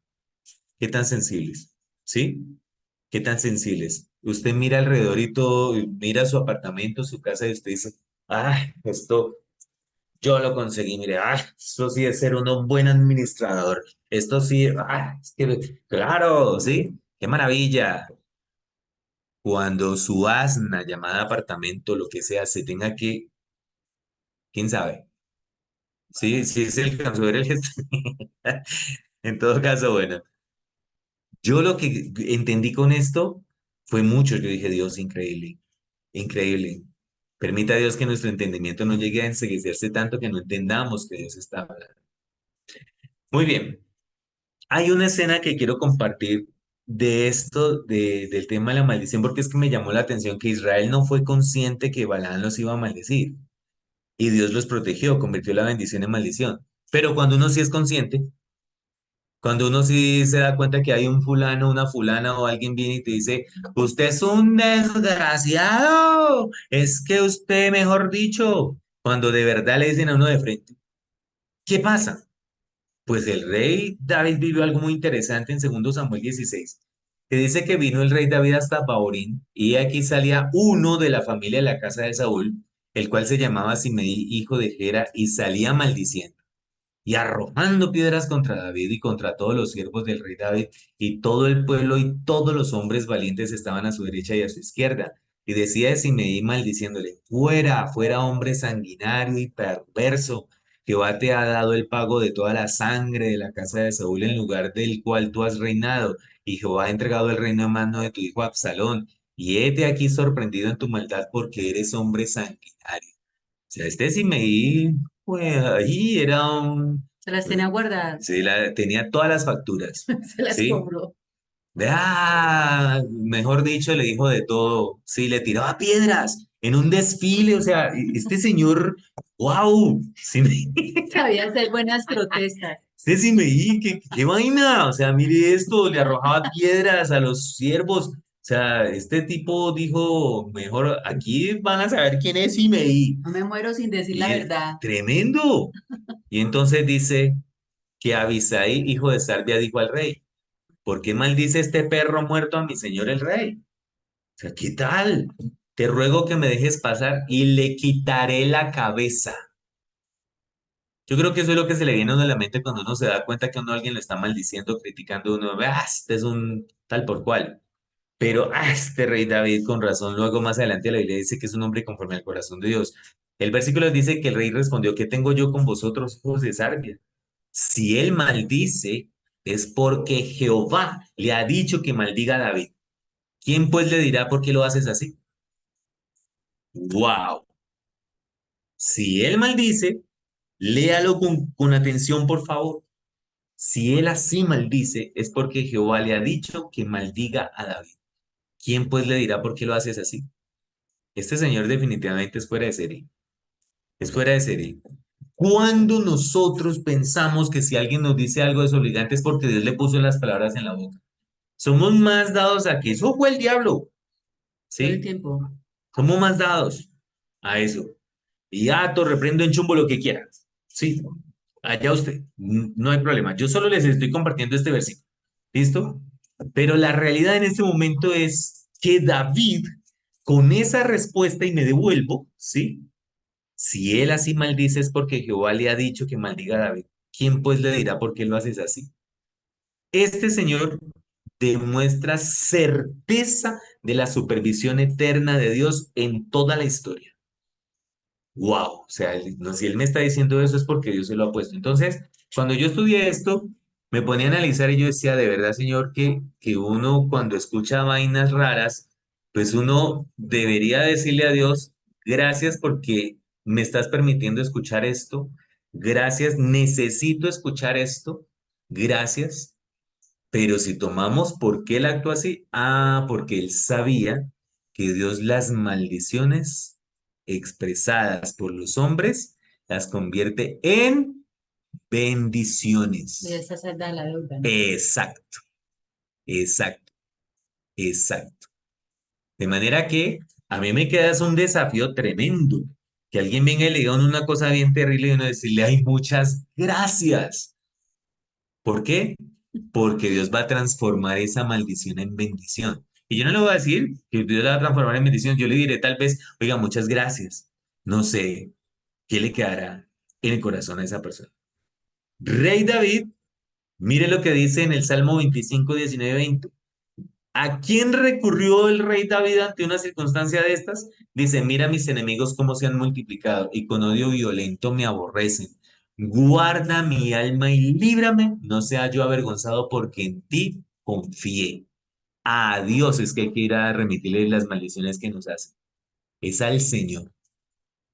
¿Qué tan sensibles? ¿Sí? ¿Qué tan sensibles? Usted mira alrededor y todo, y mira su apartamento, su casa, y usted dice, ah, esto yo lo conseguí, mire, ah, esto sí es ser un buen administrador. Esto sí, ah, es que, claro, sí, qué maravilla. Cuando su asna llamada apartamento, lo que sea, se tenga que, quién sabe. Sí, sí se alcanzó a ver el gesto. En todo caso, bueno. Yo lo que entendí con esto fue mucho. Yo dije, Dios, increíble, increíble. Permita a Dios que nuestro entendimiento no llegue a enceguecerse tanto que no entendamos que Dios está hablando. Muy bien. Hay una escena que quiero compartir de esto, del tema de la maldición, porque es que me llamó la atención que Israel no fue consciente que Balaam los iba a maldecir. Y Dios los protegió, convirtió la bendición en maldición. Pero cuando uno sí es consciente, cuando uno sí se da cuenta que hay un fulano, una fulana o alguien viene y te dice, usted es un desgraciado, es que usted, mejor dicho, cuando de verdad le dicen a uno de frente, ¿qué pasa? Pues el rey David vivió algo muy interesante en 2 Samuel 16, que dice que vino el rey David hasta Baorín y aquí salía uno de la familia de la casa de Saúl, el cual se llamaba Simeí, hijo de Gera, y salía maldiciendo y arrojando piedras contra David y contra todos los siervos del rey David, y todo el pueblo y todos los hombres valientes estaban a su derecha y a su izquierda. Y decía de Simeí maldiciéndole, fuera, fuera hombre sanguinario y perverso, Jehová te ha dado el pago de toda la sangre de la casa de Saúl en lugar del cual tú has reinado, y Jehová ha entregado el reino en mano de tu hijo Absalón, y hete aquí sorprendido en tu maldad porque eres hombre sanguinario. O sea, este Simeí, pues ahí era un, Se las tenía guardadas, sí, tenía todas las facturas, se las ¿sí? cobró. Mejor dicho, le dijo de todo, sí, le tiraba piedras en un desfile, o sea, este señor, wow, Sabía hacer buenas protestas. este Simeí, qué vaina, o sea, mire esto, le arrojaba piedras a los siervos, o sea, este tipo dijo, mejor, aquí van a saber quién es Simeí, No me muero sin decir la y verdad. tremendo, y entonces dice que Abisai, hijo de Sarbia, dijo al rey, ¿por qué maldice este perro muerto a mi señor el rey? O sea, ¿qué tal? Te ruego que me dejes pasar y le quitaré la cabeza. Yo creo que eso es lo que se le viene a uno a la mente cuando uno se da cuenta que a uno alguien lo está maldiciendo, criticando a uno. Este es un tal por cual. Pero, este rey David, con razón, luego más adelante la Biblia dice que es un hombre conforme al corazón de Dios. El versículo dice que el rey respondió, ¿qué tengo yo con vosotros, hijos de Sarbia? Si él maldice, es porque Jehová le ha dicho que maldiga a David. ¿Quién pues le dirá por qué lo haces así? ¡Wow! Si él maldice, léalo con atención, por favor. Si él así maldice, es porque Jehová le ha dicho que maldiga a David. ¿Quién pues le dirá por qué lo haces así? Este señor definitivamente es fuera de serie. Es fuera de serie. Cuando nosotros pensamos que si alguien nos dice algo desobligante es porque Dios le puso las palabras en la boca. Somos más dados a que eso fue el diablo, Todo el ¿sí? tiempo. Somos más dados a eso. Y ato, reprendo en chumbo lo que quieras. Sí, allá usted, no hay problema. Yo solo les estoy compartiendo este versículo. ¿Listo? Pero la realidad en este momento es que David, con esa respuesta, y me devuelvo, ¿sí? Si él así maldice es porque Jehová le ha dicho que maldiga a David. ¿Quién pues le dirá por qué lo haces así? Este señor demuestra certeza de la supervisión eterna de Dios en toda la historia. Wow, o sea, no, si él me está diciendo eso es porque Dios se lo ha puesto. Entonces, cuando yo estudié esto, me ponía a analizar y yo decía, de verdad, Señor, que uno cuando escucha vainas raras, pues uno debería decirle a Dios, gracias porque me estás permitiendo escuchar esto, gracias, necesito escuchar esto, gracias. Pero si tomamos por qué él actuó así, porque él sabía que Dios las maldiciones expresadas por los hombres las convierte en Y bendiciones. esa salda de la deuda, ¿no? Exacto, exacto, exacto. De manera que a mí me queda es un desafío tremendo. Que alguien venga y le diga a uno una cosa bien terrible y uno decirle, ay, muchas gracias. ¿Por qué? Porque Dios va a transformar esa maldición en bendición. Y yo no le voy a decir que Dios la va a transformar en bendición, yo le diré tal vez, oiga, muchas gracias. No sé qué le quedará en el corazón a esa persona. Rey David, mire lo que dice en el Salmo 25, 19, 20. ¿A quién recurrió el rey David ante una circunstancia de estas? Dice, mira mis enemigos cómo se han multiplicado y con odio violento me aborrecen. Guarda mi alma y líbrame, no sea yo avergonzado porque en ti confié. A Dios es que hay que ir a remitirle las maldiciones que nos hacen. Es al Señor.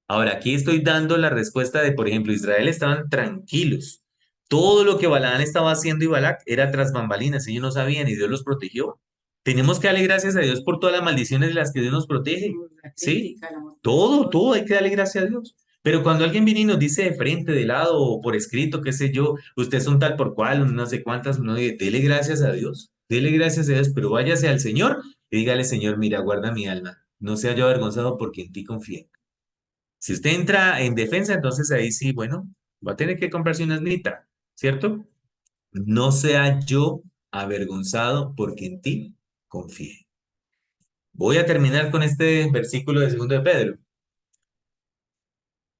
Ahora, aquí estoy dando la respuesta de, por ejemplo, Israel estaban tranquilos. Todo lo que Balaán estaba haciendo y Balac era tras bambalinas, ellos no sabían y Dios los protegió. Tenemos que darle gracias a Dios por todas las maldiciones de las que Dios nos protege. La ¿Sí? crítica, la Todo hay que darle gracias a Dios. Pero cuando alguien viene y nos dice de frente, de lado o por escrito, qué sé yo, usted es un tal por cual, no sé cuántas, uno dice, dele gracias a Dios, dele gracias a Dios, pero váyase al Señor y dígale, Señor, mira, guarda mi alma, no sea yo avergonzado porque en ti confié. Si usted entra en defensa, entonces ahí sí, bueno, va a tener que comprarse una esnita, ¿cierto? No sea yo avergonzado porque en ti confié. Voy a terminar con este versículo de segundo de Pedro.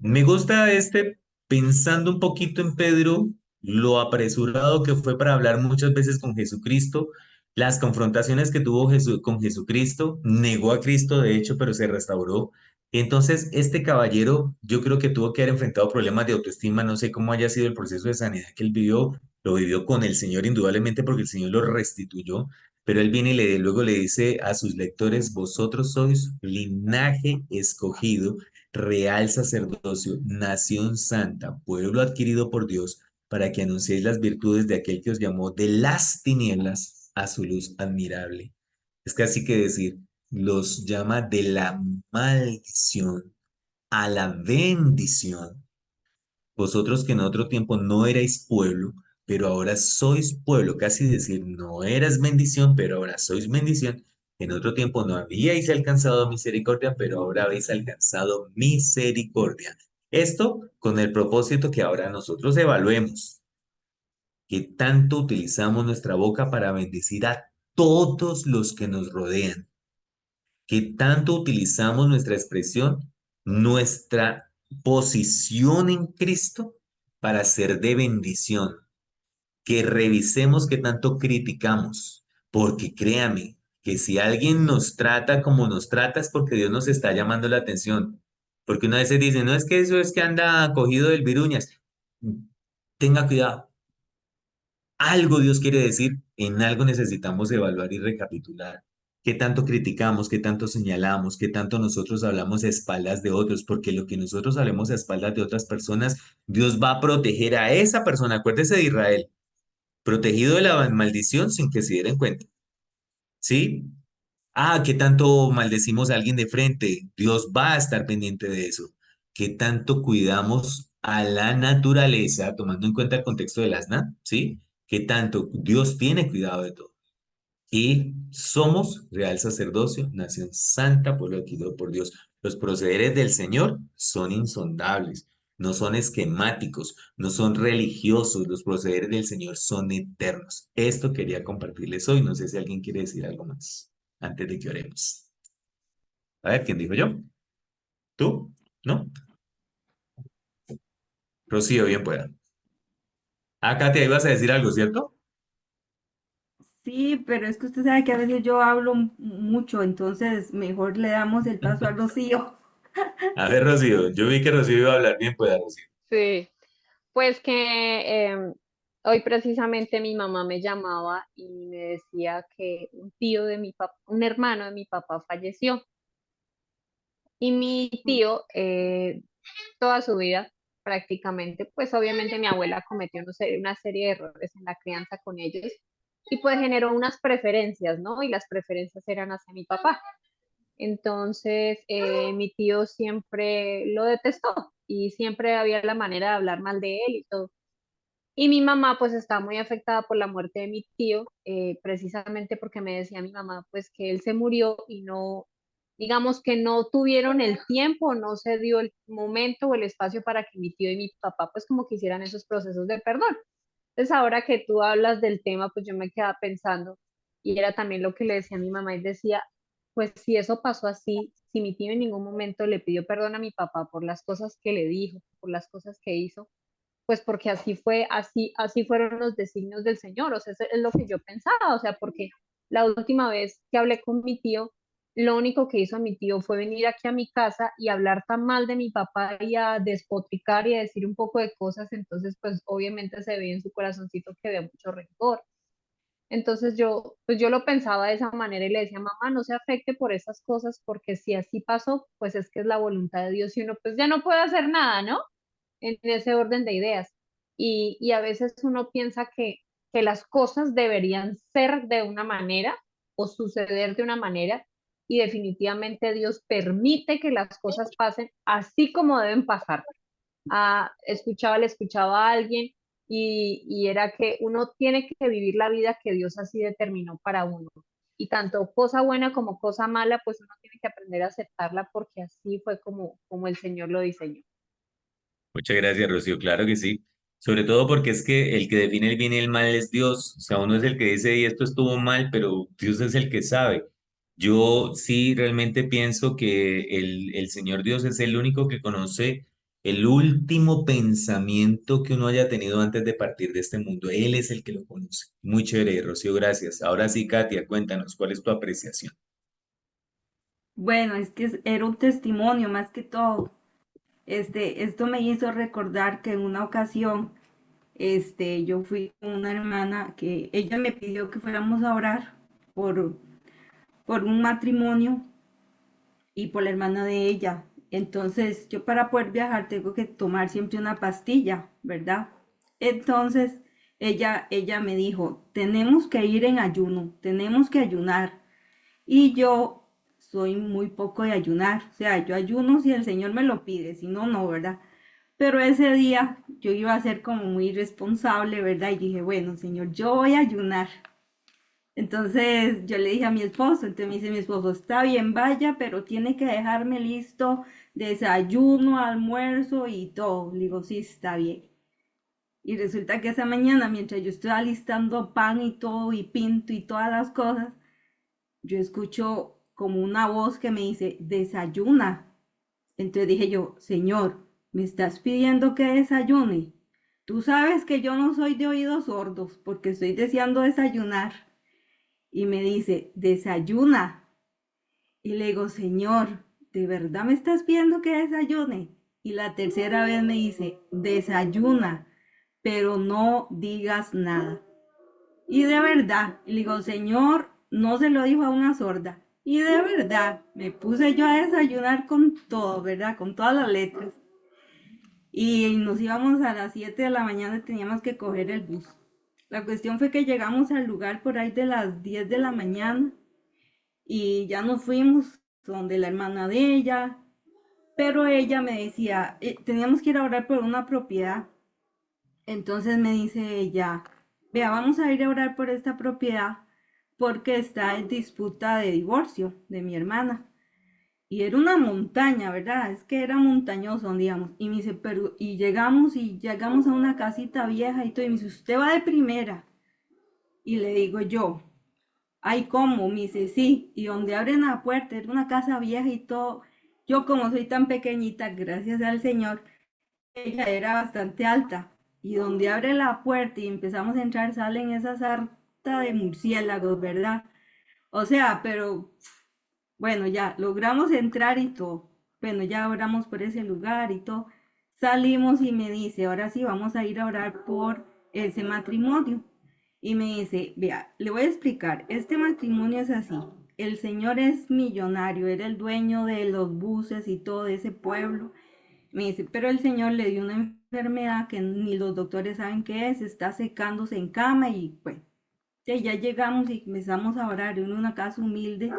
Me gusta este pensando un poquito en Pedro, lo apresurado que fue para hablar muchas veces con Jesucristo, las confrontaciones que tuvo con Jesucristo, negó a Cristo de hecho, pero se restauró. Entonces, este caballero yo creo que tuvo que haber enfrentado problemas de autoestima, no sé cómo haya sido el proceso de sanidad que él vivió, lo vivió con el Señor indudablemente porque el Señor lo restituyó, pero él viene y luego le dice a sus lectores, vosotros sois linaje escogido, real sacerdocio, nación santa, pueblo adquirido por Dios, para que anunciéis las virtudes de aquel que os llamó de las tinieblas a su luz admirable. Es casi que decir, los llama de la maldición a la bendición. Vosotros que en otro tiempo no erais pueblo, pero ahora sois pueblo, casi decir, no eras bendición, pero ahora sois bendición. En otro tiempo no habíais alcanzado misericordia, pero ahora habéis alcanzado misericordia. Esto con el propósito que ahora nosotros evaluemos que tanto utilizamos nuestra boca para bendecir a todos los que nos rodean, que tanto utilizamos nuestra expresión, nuestra posición en Cristo para ser de bendición, que revisemos qué tanto criticamos, porque créame que si alguien nos trata como nos trata es porque Dios nos está llamando la atención, porque una vez se dice, no es que eso es que anda cogido del viruñas, tenga cuidado, algo Dios quiere decir, en algo necesitamos evaluar y recapitular. ¿Qué tanto criticamos, qué tanto señalamos, qué tanto nosotros hablamos a espaldas de otros? Porque lo que nosotros hablemos a espaldas de otras personas, Dios va a proteger a esa persona. Acuérdese de Israel, protegido de la maldición sin que se dieran cuenta. ¿Sí? ¿Qué tanto maldecimos a alguien de frente? Dios va a estar pendiente de eso. ¿Qué tanto cuidamos a la naturaleza, tomando en cuenta el contexto del asna? ¿Sí? ¿Qué tanto Dios tiene cuidado de todo? Y somos real sacerdocio, nación santa, pueblo adquirido por Dios. Los procederes del Señor son insondables, no son esquemáticos, no son religiosos. Los procederes del Señor son eternos. Esto quería compartirles hoy. No sé si alguien quiere decir algo más antes de que oremos. A ver, ¿quién dijo yo? ¿Tú? ¿No? Rocío, bien pueda. Katia, ibas a decir algo, ¿cierto? Sí, pero es que usted sabe que a veces yo hablo mucho, entonces mejor le damos el paso a Rocío. A ver, Rocío, yo vi que Rocío iba a hablar bien, pues a Rocío. Sí, pues que hoy precisamente mi mamá me llamaba y me decía que un tío de mi papá, un hermano de mi papá falleció. Y mi tío, toda su vida prácticamente, pues obviamente mi abuela cometió una serie de errores en la crianza con ellos y pues generó unas preferencias, ¿no? Y las preferencias eran hacia mi papá. Entonces, mi tío siempre lo detestó y siempre había la manera de hablar mal de él y todo. Y mi mamá pues está muy afectada por la muerte de mi tío, precisamente porque me decía mi mamá pues que él se murió y no, digamos que no tuvieron el tiempo, no se dio el momento o el espacio para que mi tío y mi papá pues como que hicieran esos procesos de perdón. Entonces ahora que tú hablas del tema pues yo me quedaba pensando y era también lo que le decía a mi mamá y decía pues si eso pasó así, si mi tío en ningún momento le pidió perdón a mi papá por las cosas que le dijo, por las cosas que hizo, pues porque así fue, así fueron los designios del Señor, o sea, eso es lo que yo pensaba, o sea, porque la última vez que hablé con mi tío, lo único que hizo mi tío fue venir aquí a mi casa y hablar tan mal de mi papá y a despotricar y a decir un poco de cosas, entonces pues obviamente se ve en su corazoncito que ve mucho rencor. Entonces pues yo lo pensaba de esa manera y le decía, mamá, no se afecte por esas cosas, porque si así pasó, pues es que es la voluntad de Dios y uno pues ya no puede hacer nada, ¿no? En ese orden de ideas. Y a veces uno piensa que las cosas deberían ser de una manera o suceder de una manera y definitivamente Dios permite que las cosas pasen así como deben pasar. Le escuchaba a alguien y era que uno tiene que vivir la vida que Dios así determinó para uno. Y tanto cosa buena como cosa mala, pues uno tiene que aprender a aceptarla porque así fue como el Señor lo diseñó. Muchas gracias, Rocío. Claro que sí. Sobre todo porque es que el que define el bien y el mal es Dios. O sea, uno es el que dice, y esto estuvo mal, pero Dios es el que sabe. Yo sí realmente pienso que el Señor Dios es el único que conoce el último pensamiento que uno haya tenido antes de partir de este mundo. Él es el que lo conoce. Muy chévere, Rocío, gracias. Ahora sí, Katia, cuéntanos, ¿cuál es tu apreciación? Bueno, es que era un testimonio más que todo. Esto me hizo recordar que en una ocasión, yo fui con una hermana que ella me pidió que fuéramos a orar por, por un matrimonio y por la hermana de ella. Entonces, yo para poder viajar tengo que tomar siempre una pastilla, ¿verdad? Entonces, ella me dijo, tenemos que ir en ayuno, tenemos que ayunar. Y yo soy muy poco de ayunar, o sea, yo ayuno si el Señor me lo pide, si no, no, ¿verdad? Pero ese día yo iba a ser como muy responsable, ¿verdad? Y dije, bueno, Señor, yo voy a ayunar. Entonces yo le dije a mi esposo, entonces me dice mi esposo, está bien, vaya, pero tiene que dejarme listo desayuno, almuerzo y todo. Le digo, sí, está bien. Y resulta que esa mañana, mientras yo estoy alistando pan y todo, y pinto y todas las cosas, yo escucho como una voz que me dice, desayuna. Entonces dije yo, Señor, ¿me estás pidiendo que desayune? Tú sabes que yo no soy de oídos sordos porque estoy deseando desayunar. Y me dice, desayuna. Y le digo, Señor, ¿de verdad me estás pidiendo que desayune? Y la tercera vez me dice, desayuna, pero no digas nada. Y de verdad, le digo, Señor, no se lo dijo a una sorda. Y de verdad, me puse yo a desayunar con todo, ¿verdad? Con todas las letras. Y nos íbamos a las 7 de la mañana y teníamos que coger el bus. La cuestión fue que llegamos al lugar por ahí de las 10 de la mañana y ya nos fuimos donde la hermana de ella, pero ella me decía, teníamos que ir a orar por una propiedad. Entonces me dice ella, vea, vamos a ir a orar por esta propiedad porque está en disputa de divorcio de mi hermana. Y era una montaña, ¿verdad? Es que era montañoso, digamos. Y me dice, pero, y llegamos a una casita vieja y todo, y me dice, usted va de primera. Y le digo yo, ay, ¿cómo? Me dice, sí, y donde abren la puerta, era una casa vieja y todo. Yo como soy tan pequeñita, gracias al Señor, ella era bastante alta. Y donde abre la puerta y empezamos a entrar, salen esas de murciélagos, ¿verdad? O sea, pero bueno, ya logramos entrar y todo. Bueno, ya oramos por ese lugar y todo. Salimos y me dice, ahora sí vamos a ir a orar por ese matrimonio. Y me dice, vea, le voy a explicar, este matrimonio es así. El señor es millonario, era el dueño de los buses y todo ese pueblo. Me dice, pero el señor le dio una enfermedad que ni los doctores saben qué es, está secándose en cama y pues ya llegamos y empezamos a orar en una casa humilde,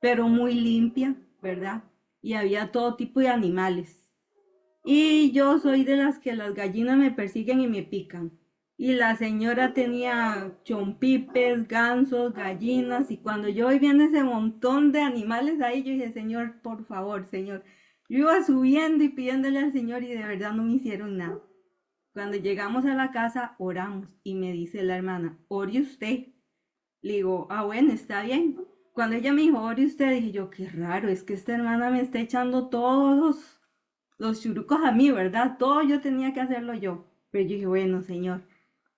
pero muy limpia, ¿verdad? Y había todo tipo de animales. Y yo soy de las que las gallinas me persiguen y me pican. Y la señora tenía chompipes, gansos, gallinas, y cuando yo vi viendo ese montón de animales ahí, yo dije, Señor, por favor, Señor. Yo iba subiendo y pidiéndole al Señor y de verdad no me hicieron nada. Cuando llegamos a la casa, oramos y me dice la hermana, ore usted. Le digo, ah, bueno, está bien. Cuando ella me dijo, ore usted, dije yo, qué raro, es que esta hermana me está echando todos los churucos a mí, ¿verdad? Todo yo tenía que hacerlo yo. Pero yo dije, bueno, Señor.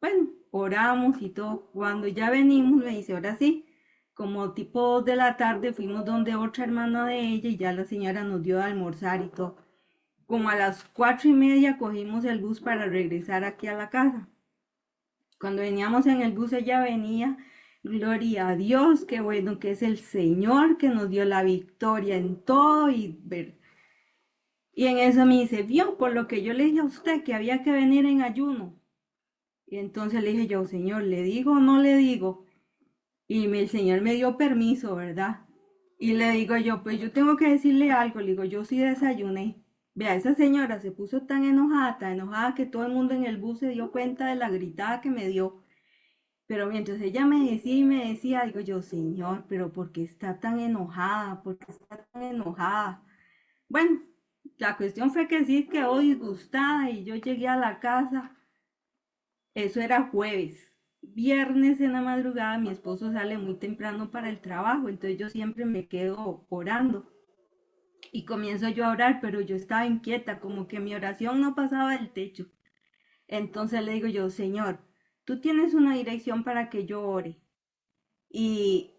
Bueno, oramos y todo. Cuando ya venimos, me dice, ahora sí, como tipo 2 de la tarde, fuimos donde otra hermana de ella y ya la señora nos dio a almorzar y todo. Como a las 4:30 cogimos el bus para regresar aquí a la casa. Cuando veníamos en el bus, ella venía, gloria a Dios, qué bueno que es el Señor que nos dio la victoria en todo y en eso me dice, vio, por lo que yo le dije a usted que había que venir en ayuno. Y entonces le dije yo, Señor, ¿le digo o no le digo? Y el Señor me dio permiso, ¿verdad? Y le digo yo, pues yo tengo que decirle algo. Le digo, yo sí desayuné. Vea, esa señora se puso tan enojada que todo el mundo en el bus se dio cuenta de la gritada que me dio. Pero mientras ella me decía y me decía, digo yo, Señor, pero ¿por qué está tan enojada? ¿Por qué está tan enojada? Bueno, la cuestión fue que sí quedó disgustada y yo llegué a la casa. Eso era jueves. Viernes en la madrugada mi esposo sale muy temprano para el trabajo, entonces yo siempre me quedo orando y comienzo yo a orar, pero yo estaba inquieta, como que mi oración no pasaba del techo. Entonces le digo yo, Señor, tú tienes una dirección para que yo ore. Y,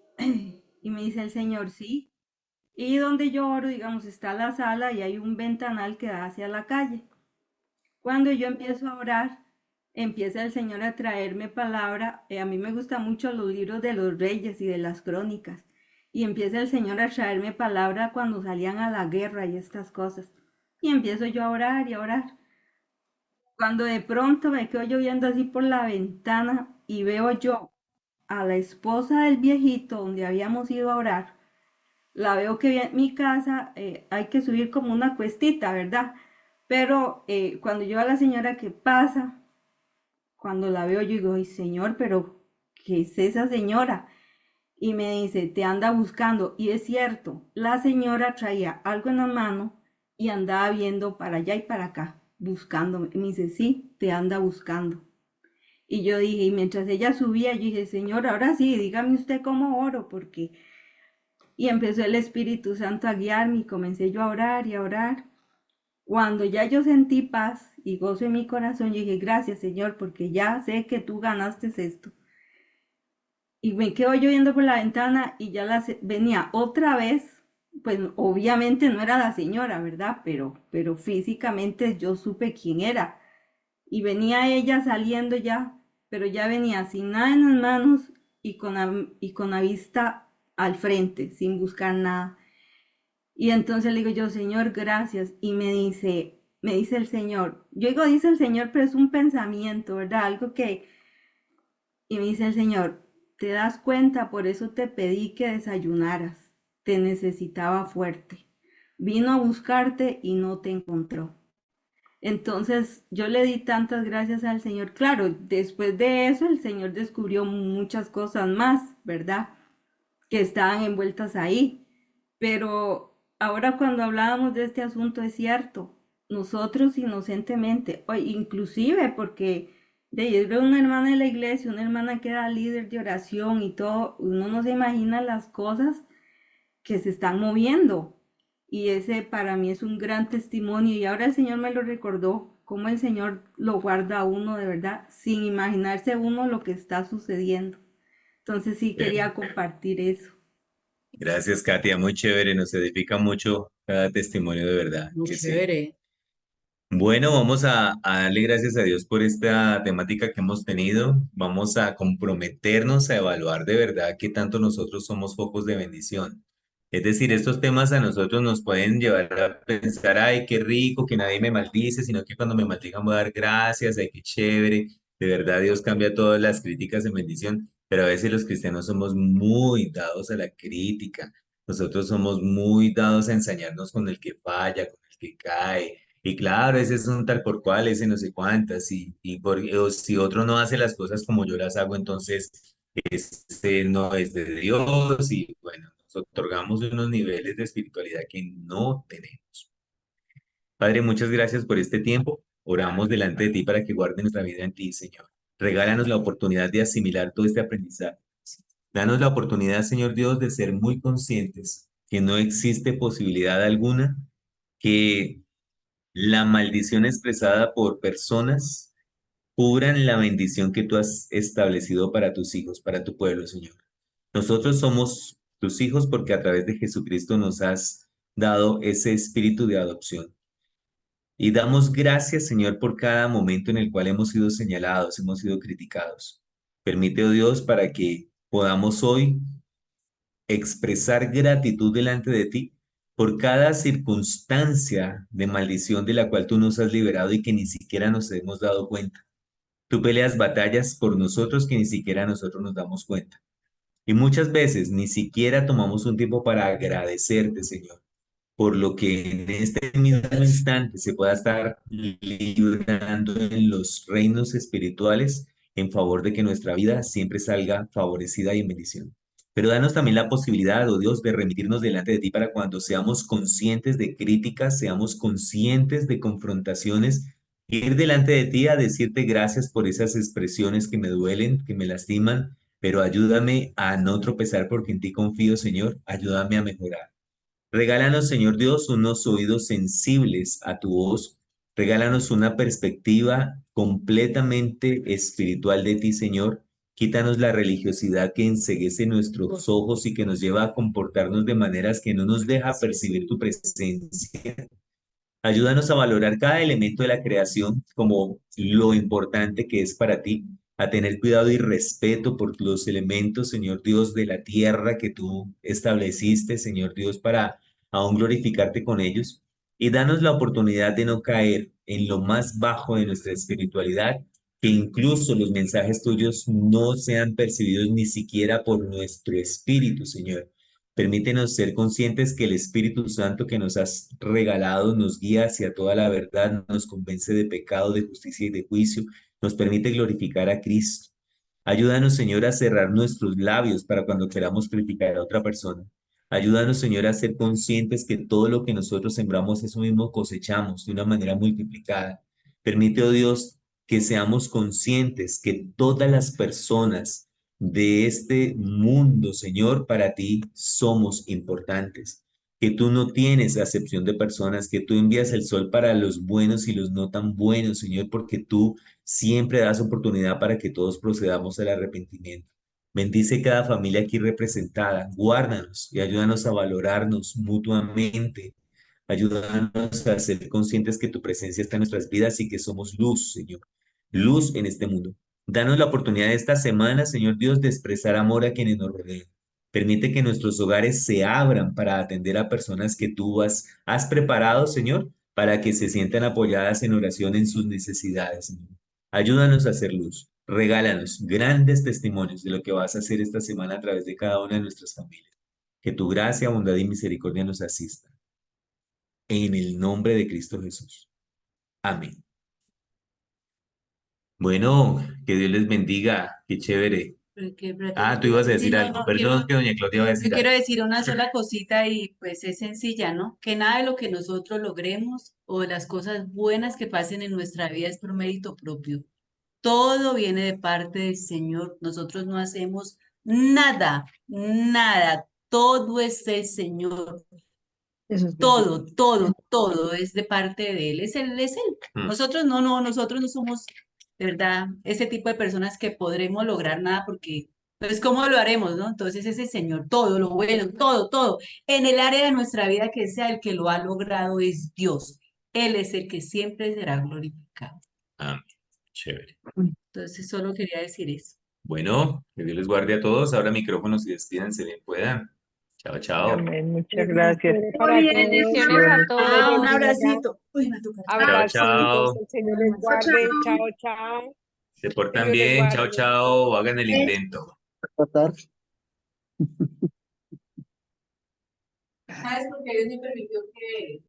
y me dice el Señor, sí. Y donde yo oro, digamos, está la sala y hay un ventanal que da hacia la calle. Cuando yo empiezo a orar, empieza el Señor a traerme palabra. A mí me gustan mucho los libros de los reyes y de las crónicas. Y empieza el Señor a traerme palabra cuando salían a la guerra y estas cosas. Y empiezo yo a orar y a orar. Cuando de pronto me quedo yo viendo así por la ventana y veo yo a la esposa del viejito donde habíamos ido a orar, la veo que en mi casa hay que subir como una cuestita, ¿verdad? Pero cuando yo a la señora que pasa, cuando la veo yo digo, ay señor, pero ¿qué es esa señora? Y me dice, te anda buscando. Y es cierto, la señora traía algo en la mano y andaba viendo para allá y para acá, buscándome. Y me dice, sí, te anda buscando. Y yo dije, y mientras ella subía, yo dije, Señor, ahora sí, dígame usted cómo oro, porque... Y empezó el Espíritu Santo a guiarme y comencé yo a orar y a orar. Cuando ya yo sentí paz y gozo en mi corazón, yo dije, gracias, Señor, porque ya sé que tú ganaste esto. Y me quedo yo viendo por la ventana y ya venía otra vez, pues obviamente no era la señora, ¿verdad? Pero físicamente yo supe quién era. Y venía ella saliendo ya, pero ya venía sin nada en las manos y con la vista al frente, sin buscar nada. Y entonces le digo yo, Señor, gracias. Y me dice el Señor, yo digo, dice el Señor, pero es un pensamiento, ¿verdad? Algo que, y me dice el Señor, te das cuenta, por eso te pedí que desayunaras, te necesitaba fuerte. Vino a buscarte y no te encontró. Entonces yo le di tantas gracias al Señor. Claro, después de eso el Señor descubrió muchas cosas más, ¿verdad? Que estaban envueltas ahí. Pero ahora cuando hablábamos de este asunto es cierto, nosotros inocentemente, o inclusive porque yo veo una hermana de la iglesia, una hermana que era líder de oración y todo, uno no se imagina las cosas que se están moviendo. Y ese para mí es un gran testimonio y ahora el Señor me lo recordó, cómo el Señor lo guarda a uno de verdad, sin imaginarse uno lo que está sucediendo. Entonces sí quería compartir eso. Gracias, Katia, muy chévere, nos edifica mucho cada testimonio de verdad, Muy que sí. chévere. Bueno, vamos a darle gracias a Dios por esta temática que hemos tenido. Vamos a comprometernos a evaluar de verdad qué tanto nosotros somos focos de bendición. Es decir, estos temas a nosotros nos pueden llevar a pensar, ay, qué rico, que nadie me maldice, sino que cuando me maldigan voy a dar gracias, ay, qué chévere. De verdad, Dios cambia todas las críticas en bendición, pero a veces los cristianos somos muy dados a la crítica. Nosotros somos muy dados a ensañarnos con el que falla, con el que cae. Y claro, ese es un tal por cual, ese no sé cuántas, o si otro no hace las cosas como yo las hago, entonces ese no es de Dios, y bueno, nos otorgamos unos niveles de espiritualidad que no tenemos. Padre, muchas gracias por este tiempo. Oramos delante de ti para que guarde nuestra vida en ti, Señor. Regálanos la oportunidad de asimilar todo este aprendizaje. Danos la oportunidad, Señor Dios, de ser muy conscientes que no existe posibilidad alguna que la maldición expresada por personas cubran la bendición que tú has establecido para tus hijos, para tu pueblo, Señor. Nosotros somos tus hijos porque a través de Jesucristo nos has dado ese espíritu de adopción. Y damos gracias, Señor, por cada momento en el cual hemos sido señalados, hemos sido criticados. Permite, oh Dios, para que podamos hoy expresar gratitud delante de ti por cada circunstancia de maldición de la cual tú nos has liberado y que ni siquiera nos hemos dado cuenta. Tú peleas batallas por nosotros que ni siquiera nosotros nos damos cuenta. Y muchas veces ni siquiera tomamos un tiempo para agradecerte, Señor, por lo que en este mismo instante se pueda estar librando en los reinos espirituales en favor de que nuestra vida siempre salga favorecida y en bendición. Pero danos también la posibilidad, oh Dios, de remitirnos delante de ti para cuando seamos conscientes de críticas, seamos conscientes de confrontaciones, ir delante de ti a decirte gracias por esas expresiones que me duelen, que me lastiman, pero ayúdame a no tropezar porque en ti confío, Señor, ayúdame a mejorar. Regálanos, Señor Dios, unos oídos sensibles a tu voz. Regálanos una perspectiva completamente espiritual de ti, Señor. Quítanos la religiosidad que enceguece nuestros ojos y que nos lleva a comportarnos de maneras que no nos deja percibir tu presencia. Ayúdanos a valorar cada elemento de la creación como lo importante que es para ti, a tener cuidado y respeto por los elementos, Señor Dios, de la tierra que tú estableciste, Señor Dios, para aún glorificarte con ellos. Y danos la oportunidad de no caer en lo más bajo de nuestra espiritualidad, que incluso los mensajes tuyos no sean percibidos ni siquiera por nuestro espíritu, Señor. Permítenos ser conscientes que el Espíritu Santo que nos has regalado nos guía hacia toda la verdad, nos convence de pecado, de justicia y de juicio, nos permite glorificar a Cristo. Ayúdanos, Señor, a cerrar nuestros labios para cuando queramos criticar a otra persona. Ayúdanos, Señor, a ser conscientes que todo lo que nosotros sembramos, eso mismo cosechamos de una manera multiplicada. Permite, oh Dios, que seamos conscientes que todas las personas de este mundo, Señor, para ti somos importantes, que tú no tienes acepción de personas, que tú envías el sol para los buenos y los no tan buenos, Señor, porque tú siempre das oportunidad para que todos procedamos al arrepentimiento. Bendice cada familia aquí representada, guárdanos y ayúdanos a valorarnos mutuamente. Ayúdanos a ser conscientes que tu presencia está en nuestras vidas y que somos luz, Señor. Luz en este mundo. Danos la oportunidad esta semana, Señor Dios, de expresar amor a quienes nos rodean. Permite que nuestros hogares se abran para atender a personas que tú has preparado, Señor, para que se sientan apoyadas en oración en sus necesidades, Señor. Ayúdanos a hacer luz. Regálanos grandes testimonios de lo que vas a hacer esta semana a través de cada una de nuestras familias. Que tu gracia, bondad y misericordia nos asista. En el nombre de Cristo Jesús. Amén. Bueno, que Dios les bendiga. Qué chévere. Ah, tú ibas a Sí, decir no, algo. no, Perdón que doña Claudia va a yo decir quiero algo. decir una sola cosita y pues es sencilla, ¿no? Que nada de lo que nosotros logremos o de las cosas buenas que pasen en nuestra vida es por mérito propio. Todo viene de parte del Señor. Nosotros no hacemos nada, nada. Todo es el Señor. Eso es verdad. Todo es de parte de Él. Es Él. Mm. Nosotros no somos, de verdad, ese tipo de personas que podremos lograr nada porque Entonces, ¿cómo lo haremos, no? Entonces, ese Señor, todo lo bueno, todo, todo, en el área de nuestra vida que sea el que lo ha logrado es Dios. Él es el que siempre será glorificado. Amén. Chévere. Entonces, solo quería decir eso. Bueno, que Dios les guarde a todos. Ahora micrófonos y despídanse bien puedan. Chao, chao. Amén, muchas Dios gracias. prospere para todos. Bendiciones a Bendiciones. Que les Ah, un todos. bendiga. abracito. Uy, me toca. Chao, Abracitos. chao. El Señor les guarde. Chao, chao. Se Que portan Dios les bien. Chao, guarde. chao. Hagan el intento. ¿Sabes por qué Dios me permitió que